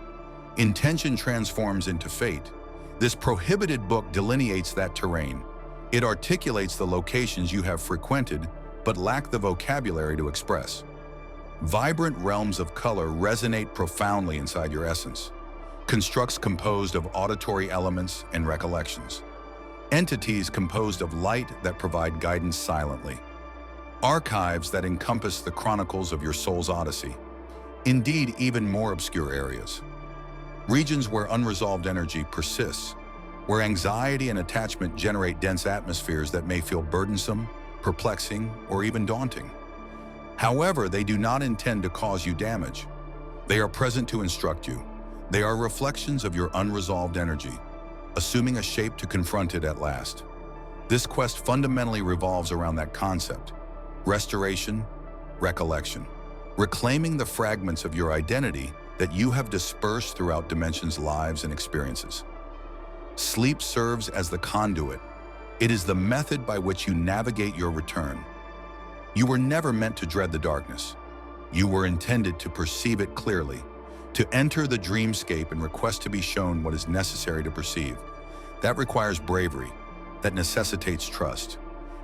Intention transforms into fate. This prohibited book delineates that terrain. It articulates the locations you have frequented but lack the vocabulary to express. Vibrant realms of color resonate profoundly inside your essence. Constructs composed of auditory elements and recollections. Entities composed of light that provide guidance silently. Archives that encompass the chronicles of your soul's odyssey. Indeed, even more obscure areas. Regions where unresolved energy persists, where anxiety and attachment generate dense atmospheres that may feel burdensome, perplexing, or even daunting. However, they do not intend to cause you damage. They are present to instruct you. They are reflections of your unresolved energy, assuming a shape to confront it at last. This quest fundamentally revolves around that concept: restoration, recollection, reclaiming the fragments of your identity that you have dispersed throughout dimensions, lives, and experiences. Sleep serves as the conduit. It is the method by which you navigate your return. You were never meant to dread the darkness. You were intended to perceive it clearly, to enter the dreamscape and request to be shown what is necessary to perceive. That requires bravery. That necessitates trust.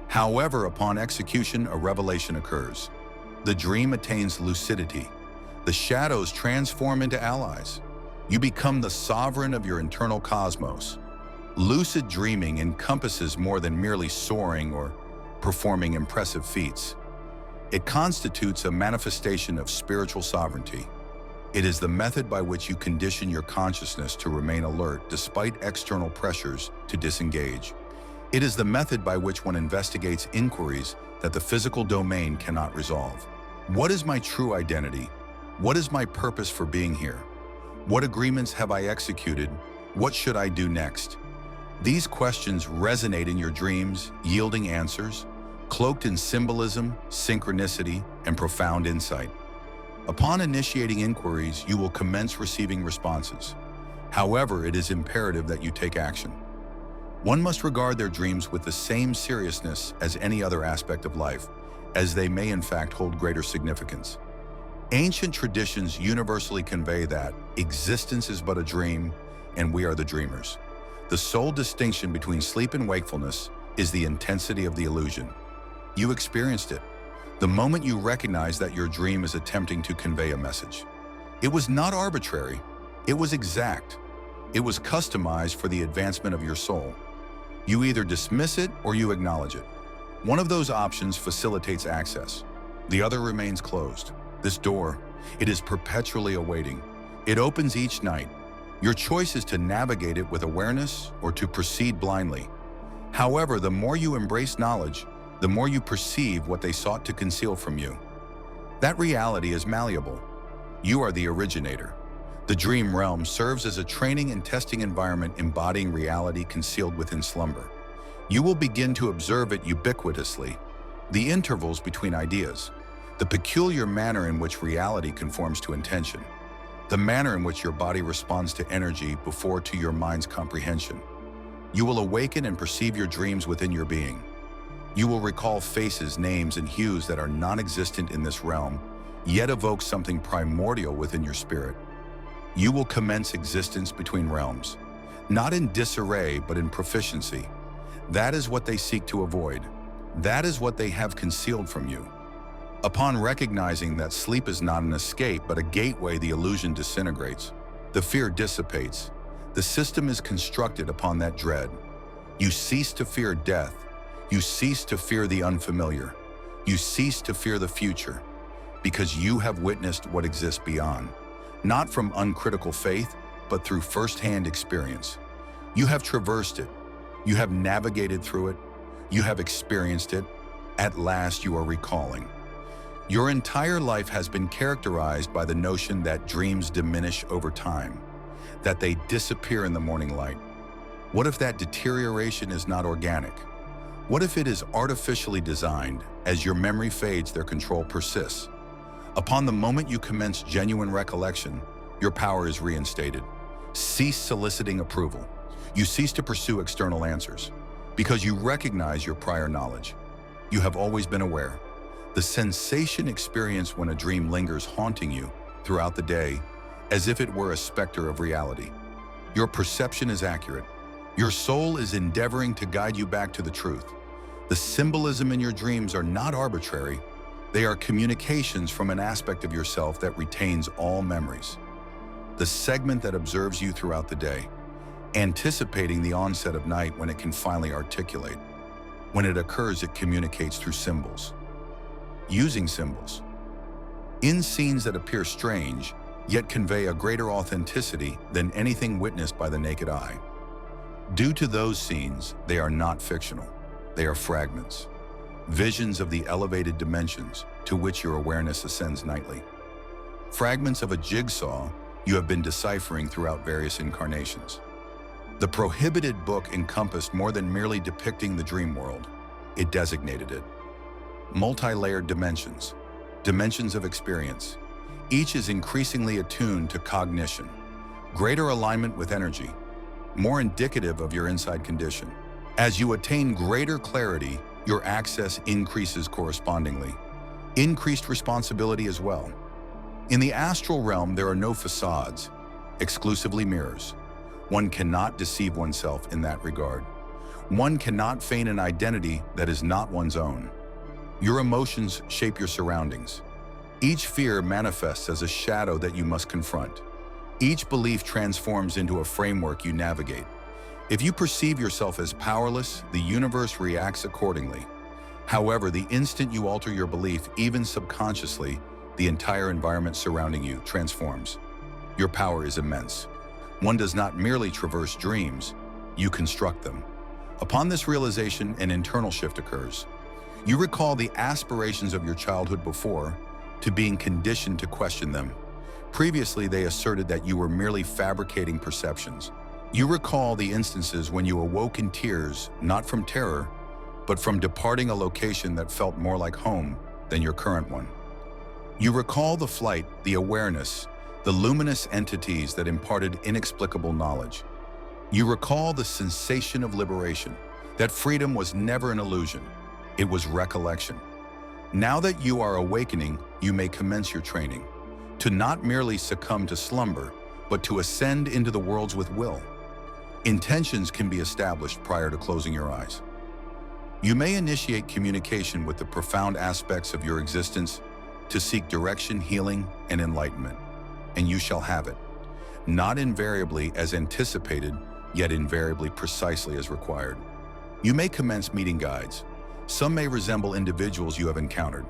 However, upon execution, a revelation occurs. The dream attains lucidity. The shadows transform into allies. You become the sovereign of your internal cosmos. Lucid dreaming encompasses more than merely soaring or performing impressive feats. It constitutes a manifestation of spiritual sovereignty. It is the method by which you condition your consciousness to remain alert despite external pressures to disengage. It is the method by which one investigates inquiries that the physical domain cannot resolve. What is my true identity? What is my purpose for being here? What agreements have I executed? What should I do next? These questions resonate in your dreams, yielding answers, cloaked in symbolism, synchronicity, and profound insight. Upon initiating inquiries, you will commence receiving responses. However, it is imperative that you take action. One must regard their dreams with the same seriousness as any other aspect of life, as they may in fact hold greater significance. Ancient traditions universally convey that existence is but a dream, and we are the dreamers. The sole distinction between sleep and wakefulness is the intensity of the illusion. You experienced it, the moment you recognize that your dream is attempting to convey a message. It was not arbitrary, it was exact. It was customized for the advancement of your soul. You either dismiss it or you acknowledge it. One of those options facilitates access. The other remains closed. This door, it is perpetually awaiting. It opens each night. Your choice is to navigate it with awareness or to proceed blindly. However, the more you embrace knowledge, the more you perceive what they sought to conceal from you. That reality is malleable. You are the originator. The dream realm serves as a training and testing environment embodying reality concealed within slumber. You will begin to observe it ubiquitously, the intervals between ideas, the peculiar manner in which reality conforms to intention, the manner in which your body responds to energy before to your mind's comprehension. You will awaken and perceive your dreams within your being. You will recall faces, names, and hues that are non-existent in this realm, yet evoke something primordial within your spirit. You will commence existence between realms, not in disarray, but in proficiency. That is what they seek to avoid. That is what they have concealed from you. Upon recognizing that sleep is not an escape, but a gateway, the illusion disintegrates. The fear dissipates. The system is constructed upon that dread. You cease to fear death. You cease to fear the unfamiliar. You cease to fear the future, because you have witnessed what exists beyond, not from uncritical faith, but through first-hand experience. You have traversed it. You have navigated through it. You have experienced it. At last you are recalling. Your entire life has been characterized by the notion that dreams diminish over time, that they disappear in the morning light. What if that deterioration is not organic? What if it is artificially designed? As your memory fades, their control persists. Upon the moment you commence genuine recollection, your power is reinstated. Cease soliciting approval. You cease to pursue external answers, because you recognize your prior knowledge. You have always been aware. The sensation experienced when a dream lingers haunting you throughout the day, as if it were a specter of reality. Your perception is accurate. Your soul is endeavoring to guide you back to the truth. The symbolism in your dreams are not arbitrary. They are communications from an aspect of yourself that retains all memories. The segment that observes you throughout the day, anticipating the onset of night when it can finally articulate. When it occurs, it communicates through symbols. Using symbols. In scenes that appear strange, yet convey a greater authenticity than anything witnessed by the naked eye. Due to those scenes, they are not fictional. They are fragments. Visions of the elevated dimensions to which your awareness ascends nightly. Fragments of a jigsaw you have been deciphering throughout various incarnations. The prohibited book encompassed more than merely depicting the dream world. It designated it. Multi-layered dimensions, dimensions of experience. Each is increasingly attuned to cognition, greater alignment with energy, more indicative of your inside condition. As you attain greater clarity, your access increases correspondingly. Increased responsibility as well. In the astral realm, there are no facades, exclusively mirrors. One cannot deceive oneself in that regard. One cannot feign an identity that is not one's own. Your emotions shape your surroundings. Each fear manifests as a shadow that you must confront. Each belief transforms into a framework you navigate. If you perceive yourself as powerless, the universe reacts accordingly. However, the instant you alter your belief, even subconsciously, the entire environment surrounding you transforms. Your power is immense. One does not merely traverse dreams, you construct them. Upon this realization, an internal shift occurs. You recall the aspirations of your childhood before, to being conditioned to question them. Previously, they asserted that you were merely fabricating perceptions. You recall the instances when you awoke in tears, not from terror, but from departing a location that felt more like home than your current one. You recall the flight, the awareness, the luminous entities that imparted inexplicable knowledge. You recall the sensation of liberation, that freedom was never an illusion, it was recollection. Now that you are awakening, you may commence your training. to not merely succumb to slumber, but to ascend into the worlds with will. Intentions can be established prior to closing your eyes. You may initiate communication with the profound aspects of your existence to seek direction, healing, and enlightenment, and you shall have it, not invariably as anticipated, yet invariably precisely as required. You may commence meeting guides. Some may resemble individuals you have encountered.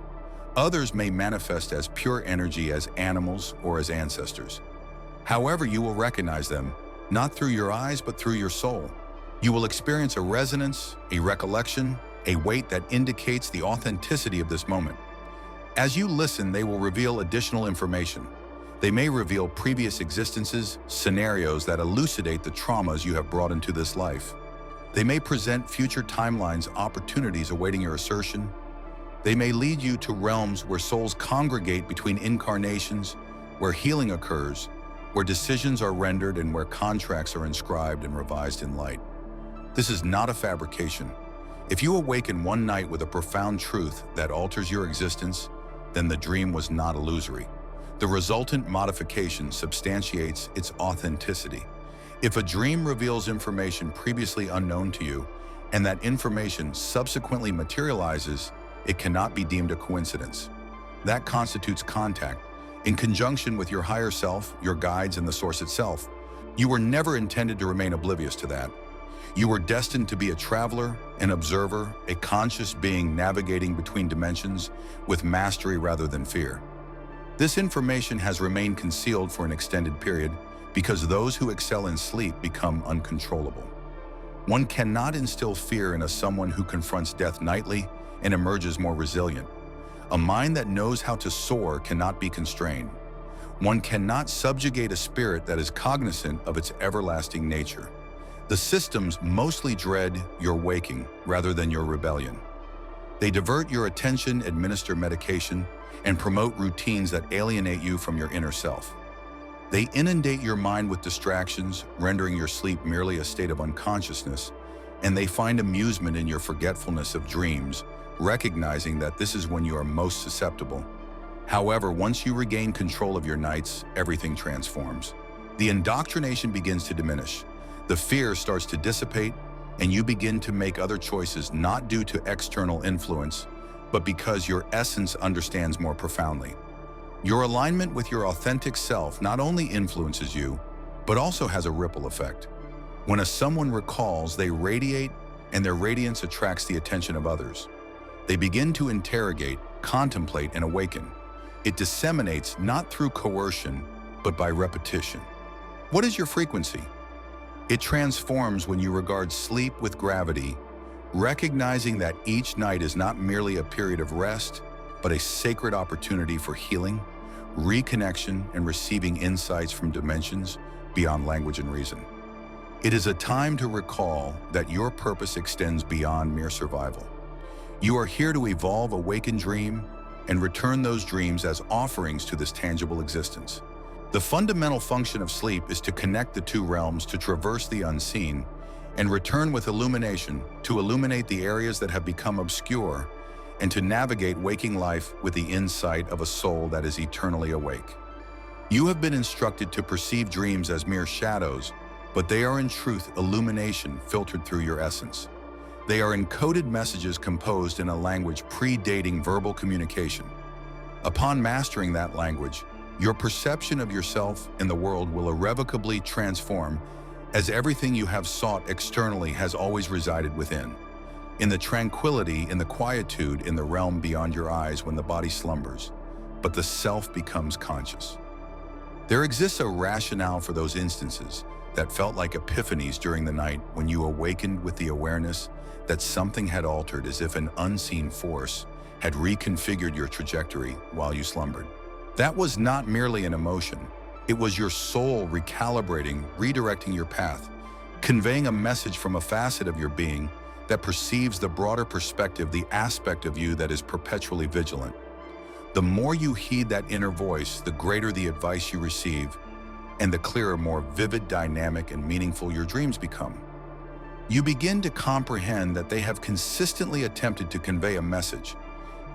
Others may manifest as pure energy, as animals, or as ancestors. However, you will recognize them, not through your eyes, but through your soul. You will experience a resonance, a recollection, a weight that indicates the authenticity of this moment. As you listen, they will reveal additional information. They may reveal previous existences, scenarios that elucidate the traumas you have brought into this life. They may present future timelines, opportunities awaiting your assertion. They may lead you to realms where souls congregate between incarnations, where healing occurs, where decisions are rendered, and where contracts are inscribed and revised in light. This is not a fabrication. If you awaken one night with a profound truth that alters your existence, then the dream was not illusory. The resultant modification substantiates its authenticity. If a dream reveals information previously unknown to you, and that information subsequently materializes, it cannot be deemed a coincidence. That constitutes contact, in conjunction with your higher self, your guides, and the source itself. You were never intended to remain oblivious to that. You were destined to be a traveler, an observer, a conscious being navigating between dimensions with mastery rather than fear. This information has remained concealed for an extended period because those who excel in sleep become uncontrollable. One cannot instill fear in someone who confronts death nightly and emerges more resilient. A mind that knows how to soar cannot be constrained. One cannot subjugate a spirit that is cognizant of its everlasting nature. The systems mostly dread your waking rather than your rebellion. They divert your attention, administer medication, and promote routines that alienate you from your inner self. They inundate your mind with distractions, rendering your sleep merely a state of unconsciousness, and they find amusement in your forgetfulness of dreams, recognizing that this is when you are most susceptible. However, once you regain control of your nights, everything transforms. The indoctrination begins to diminish. The fear starts to dissipate, and you begin to make other choices not due to external influence, but because your essence understands more profoundly. Your alignment with your authentic self not only influences you, but also has a ripple effect. When someone recalls, they radiate, and their radiance attracts the attention of others. They begin to interrogate, contemplate, and awaken. It disseminates not through coercion, but by repetition. What is your frequency? It transforms when you regard sleep with gravity, recognizing that each night is not merely a period of rest, but a sacred opportunity for healing, reconnection, and receiving insights from dimensions beyond language and reason. It is a time to recall that your purpose extends beyond mere survival. You are here to evolve, awaken, dream, and return those dreams as offerings to this tangible existence. The fundamental function of sleep is to connect the two realms, to traverse the unseen, and return with illumination to illuminate the areas that have become obscure, and to navigate waking life with the insight of a soul that is eternally awake. You have been instructed to perceive dreams as mere shadows, but they are in truth illumination filtered through your essence. They are encoded messages composed in a language predating verbal communication. Upon mastering that language, your perception of yourself and the world will irrevocably transform, as everything you have sought externally has always resided within. In the tranquility, in the quietude, in the realm beyond your eyes when the body slumbers, but the self becomes conscious. There exists a rationale for those instances that felt like epiphanies during the night when you awakened with the awareness that something had altered, as if an unseen force had reconfigured your trajectory while you slumbered. That was not merely an emotion. It was your soul recalibrating, redirecting your path, conveying a message from a facet of your being that perceives the broader perspective, the aspect of you that is perpetually vigilant. The more you heed that inner voice, the greater the advice you receive, and the clearer, more vivid, dynamic, and meaningful your dreams become. You begin to comprehend that they have consistently attempted to convey a message,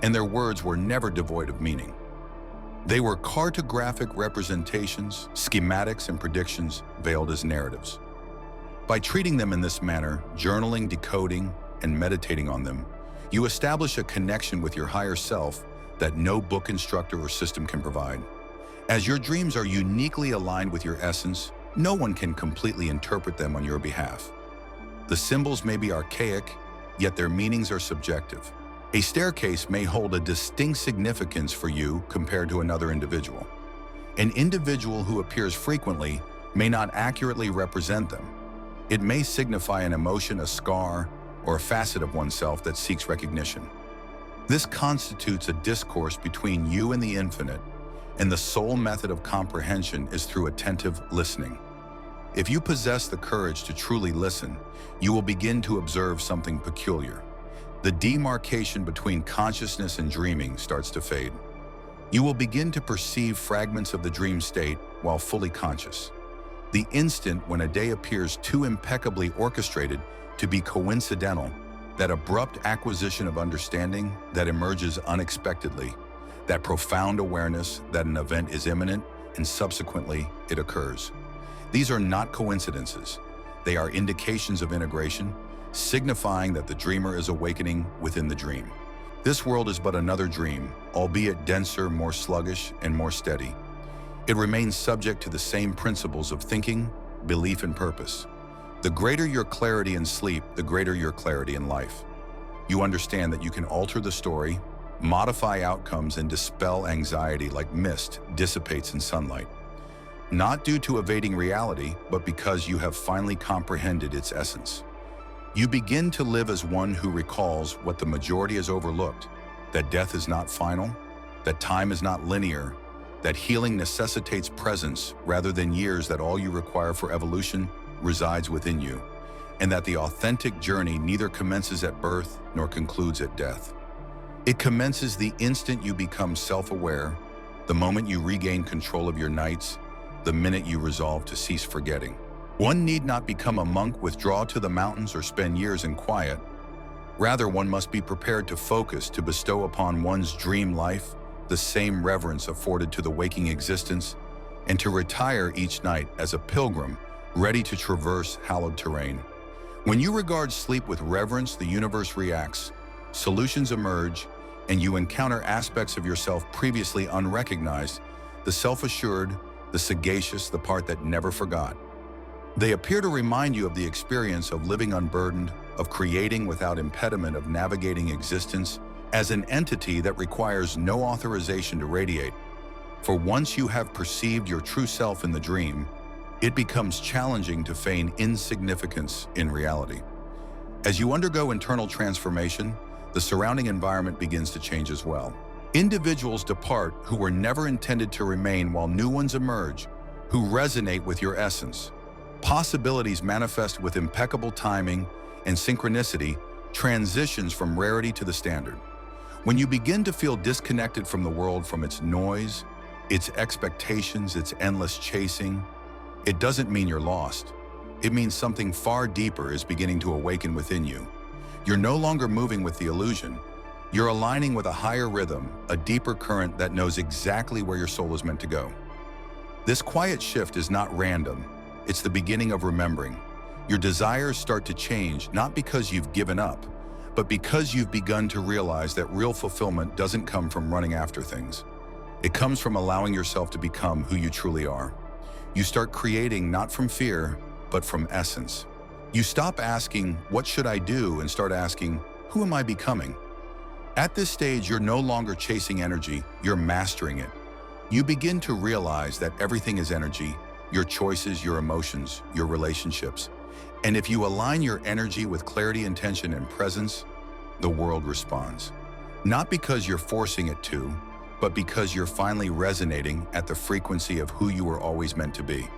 and their words were never devoid of meaning. They were cartographic representations, schematics, and predictions veiled as narratives. By treating them in this manner, journaling, decoding, and meditating on them, you establish a connection with your higher self that no book, instructor, or system can provide. As your dreams are uniquely aligned with your essence, no one can completely interpret them on your behalf. The symbols may be archaic, yet their meanings are subjective. A staircase may hold a distinct significance for you compared to another individual. An individual who appears frequently may not accurately represent them. It may signify an emotion, a scar, or a facet of oneself that seeks recognition. This constitutes a discourse between you and the infinite, and the sole method of comprehension is through attentive listening. If you possess the courage to truly listen, you will begin to observe something peculiar. The demarcation between consciousness and dreaming starts to fade. You will begin to perceive fragments of the dream state while fully conscious. The instant when a day appears too impeccably orchestrated to be coincidental, that abrupt acquisition of understanding that emerges unexpectedly, that profound awareness that an event is imminent and subsequently it occurs. These are not coincidences. They are indications of integration, signifying that the dreamer is awakening within the dream. This world is but another dream, albeit denser, more sluggish, and more steady. It remains subject to the same principles of thinking, belief, and purpose. The greater your clarity in sleep, the greater your clarity in life. You understand that you can alter the story, modify outcomes, and dispel anxiety like mist dissipates in sunlight. Not due to evading reality, but because you have finally comprehended its essence. You begin to live as one who recalls what the majority has overlooked, that death is not final, that time is not linear, that healing necessitates presence rather than years, that all you require for evolution resides within you, and that the authentic journey neither commences at birth nor concludes at death. It commences the instant you become self-aware, the moment you regain control of your nights, the minute you resolve to cease forgetting. One need not become a monk, withdraw to the mountains, or spend years in quiet. Rather, one must be prepared to focus, to bestow upon one's dream life the same reverence afforded to the waking existence, and to retire each night as a pilgrim ready to traverse hallowed terrain. When you regard sleep with reverence, the universe reacts, solutions emerge, and you encounter aspects of yourself previously unrecognized, the self-assured, the sagacious, the part that never forgot. They appear to remind you of the experience of living unburdened, of creating without impediment, of navigating existence as an entity that requires no authorization to radiate. For once you have perceived your true self in the dream, it becomes challenging to feign insignificance in reality. As you undergo internal transformation, the surrounding environment begins to change as well. Individuals depart who were never intended to remain, while new ones emerge who resonate with your essence. Possibilities manifest with impeccable timing, and synchronicity transitions from rarity to the standard. When you begin to feel disconnected from the world, from its noise, its expectations, its endless chasing, it doesn't mean you're lost. It means something far deeper is beginning to awaken within you. You're no longer moving with the illusion. You're aligning with a higher rhythm, a deeper current that knows exactly where your soul is meant to go. This quiet shift is not random. It's the beginning of remembering. Your desires start to change, not because you've given up, but because you've begun to realize that real fulfillment doesn't come from running after things. It comes from allowing yourself to become who you truly are. You start creating not from fear, but from essence. You stop asking, "What should I do?" and start asking, "Who am I becoming?" At this stage, you're no longer chasing energy, you're mastering it. You begin to realize that everything is energy, your choices, your emotions, your relationships. And if you align your energy with clarity, intention, and presence, the world responds. Not because you're forcing it to, but because you're finally resonating at the frequency of who you were always meant to be.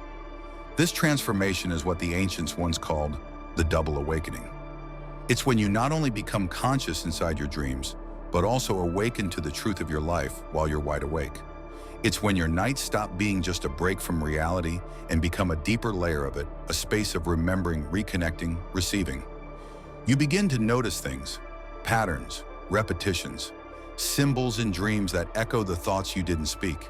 This transformation is what the ancients once called the double awakening. It's when you not only become conscious inside your dreams, but also awaken to the truth of your life while you're wide awake. It's when your nights stop being just a break from reality and become a deeper layer of it, a space of remembering, reconnecting, receiving. You begin to notice things, patterns, repetitions, symbols in dreams that echo the thoughts you didn't speak.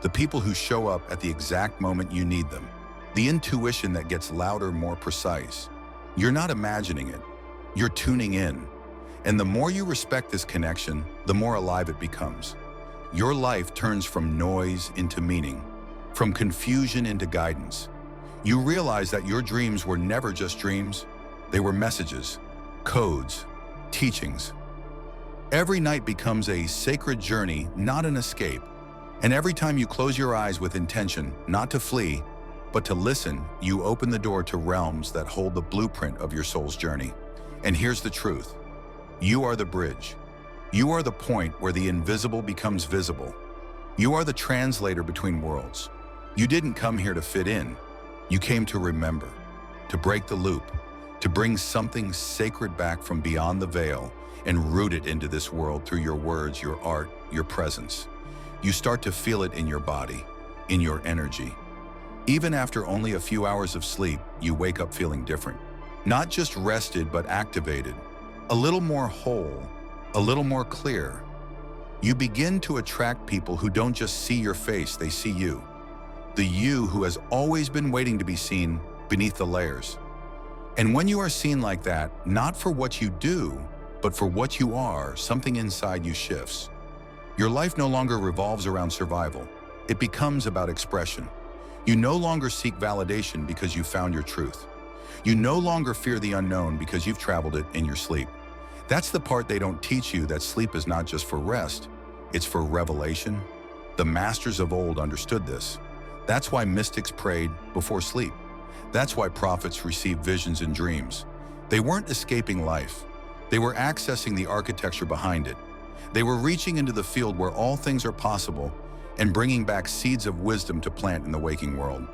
The people who show up at the exact moment you need them. The intuition that gets louder, more precise. You're not imagining it. You're tuning in. And the more you respect this connection, the more alive it becomes. Your life turns from noise into meaning, from confusion into guidance. You realize that your dreams were never just dreams. They were messages, codes, teachings. Every night becomes a sacred journey, not an escape. And every time you close your eyes with intention, not to flee, but to listen, you open the door to realms that hold the blueprint of your soul's journey. And here's the truth. You are the bridge. You are the point where the invisible becomes visible. You are the translator between worlds. You didn't come here to fit in. You came to remember, to break the loop, to bring something sacred back from beyond the veil and root it into this world through your words, your art, your presence. You start to feel it in your body, in your energy. Even after only a few hours of sleep, you wake up feeling different. Not just rested, but activated. A little more whole, a little more clear. You begin to attract people who don't just see your face, they see you. The you who has always been waiting to be seen beneath the layers. And when you are seen like that, not for what you do, but for what you are, something inside you shifts. Your life no longer revolves around survival. It becomes about expression. You no longer seek validation because you found your truth. You no longer fear the unknown because you've traveled it in your sleep. That's the part they don't teach you, that sleep is not just for rest, it's for revelation. The masters of old understood this. That's why mystics prayed before sleep. That's why prophets received visions and dreams. They weren't escaping life. They were accessing the architecture behind it. They were reaching into the field where all things are possible and bringing back seeds of wisdom to plant in the waking world.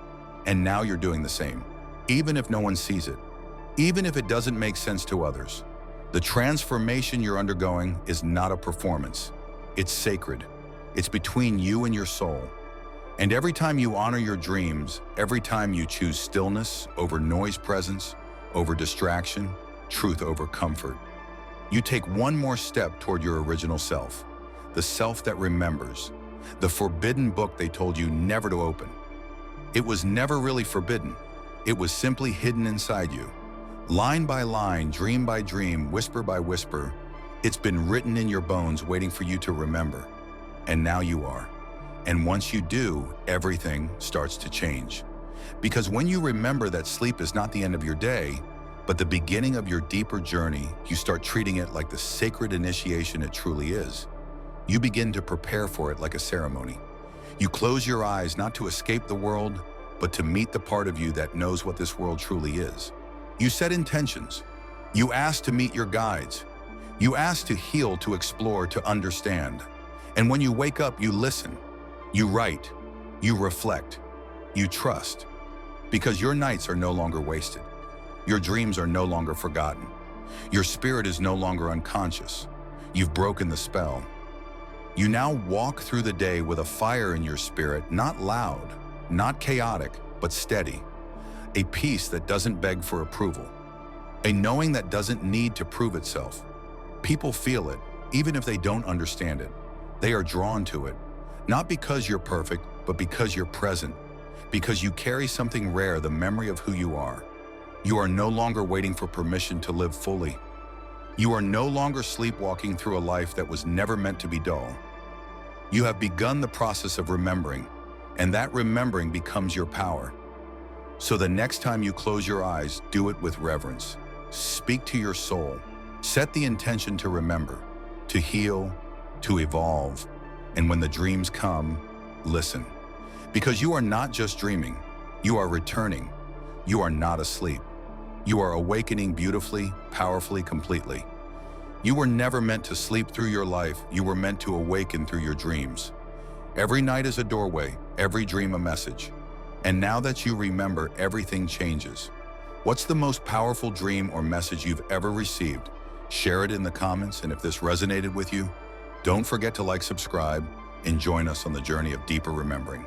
And now you're doing the same, even if no one sees it, even if it doesn't make sense to others. The transformation you're undergoing is not a performance. It's sacred. It's between you and your soul. And every time you honor your dreams, every time you choose stillness over noise presence, over distraction, truth over comfort, you take one more step toward your original self, the self that remembers, the forbidden book they told you never to open. It was never really forbidden. It was simply hidden inside you. Line by line, dream by dream, whisper by whisper, it's been written in your bones waiting for you to remember. And now you are. And once you do, everything starts to change. Because when you remember that sleep is not the end of your day, but the beginning of your deeper journey, you start treating it like the sacred initiation it truly is. You begin to prepare for it like a ceremony. You close your eyes not to escape the world, but to meet the part of you that knows what this world truly is. You set intentions. You ask to meet your guides. You ask to heal, to explore, to understand. And when you wake up, you listen. You write. You reflect. You trust. Because your nights are no longer wasted. Your dreams are no longer forgotten. Your spirit is no longer unconscious. You've broken the spell. You now walk through the day with a fire in your spirit, not loud, not chaotic, but steady. A peace that doesn't beg for approval. A knowing that doesn't need to prove itself. People feel it, even if they don't understand it. They are drawn to it, not because you're perfect, but because you're present. Because you carry something rare, the memory of who you are. You are no longer waiting for permission to live fully. You are no longer sleepwalking through a life that was never meant to be dull. You have begun the process of remembering, and that remembering becomes your power. So the next time you close your eyes, do it with reverence. Speak to your soul. Set the intention to remember, to heal, to evolve. And when the dreams come, listen. Because you are not just dreaming, you are returning. You are not asleep. You are awakening beautifully, powerfully, completely. You were never meant to sleep through your life. You were meant to awaken through your dreams. Every night is a doorway, every dream a message. And now that you remember, everything changes. What's the most powerful dream or message you've ever received? Share it in the comments, and if this resonated with you, don't forget to like, subscribe, and join us on the journey of deeper remembering.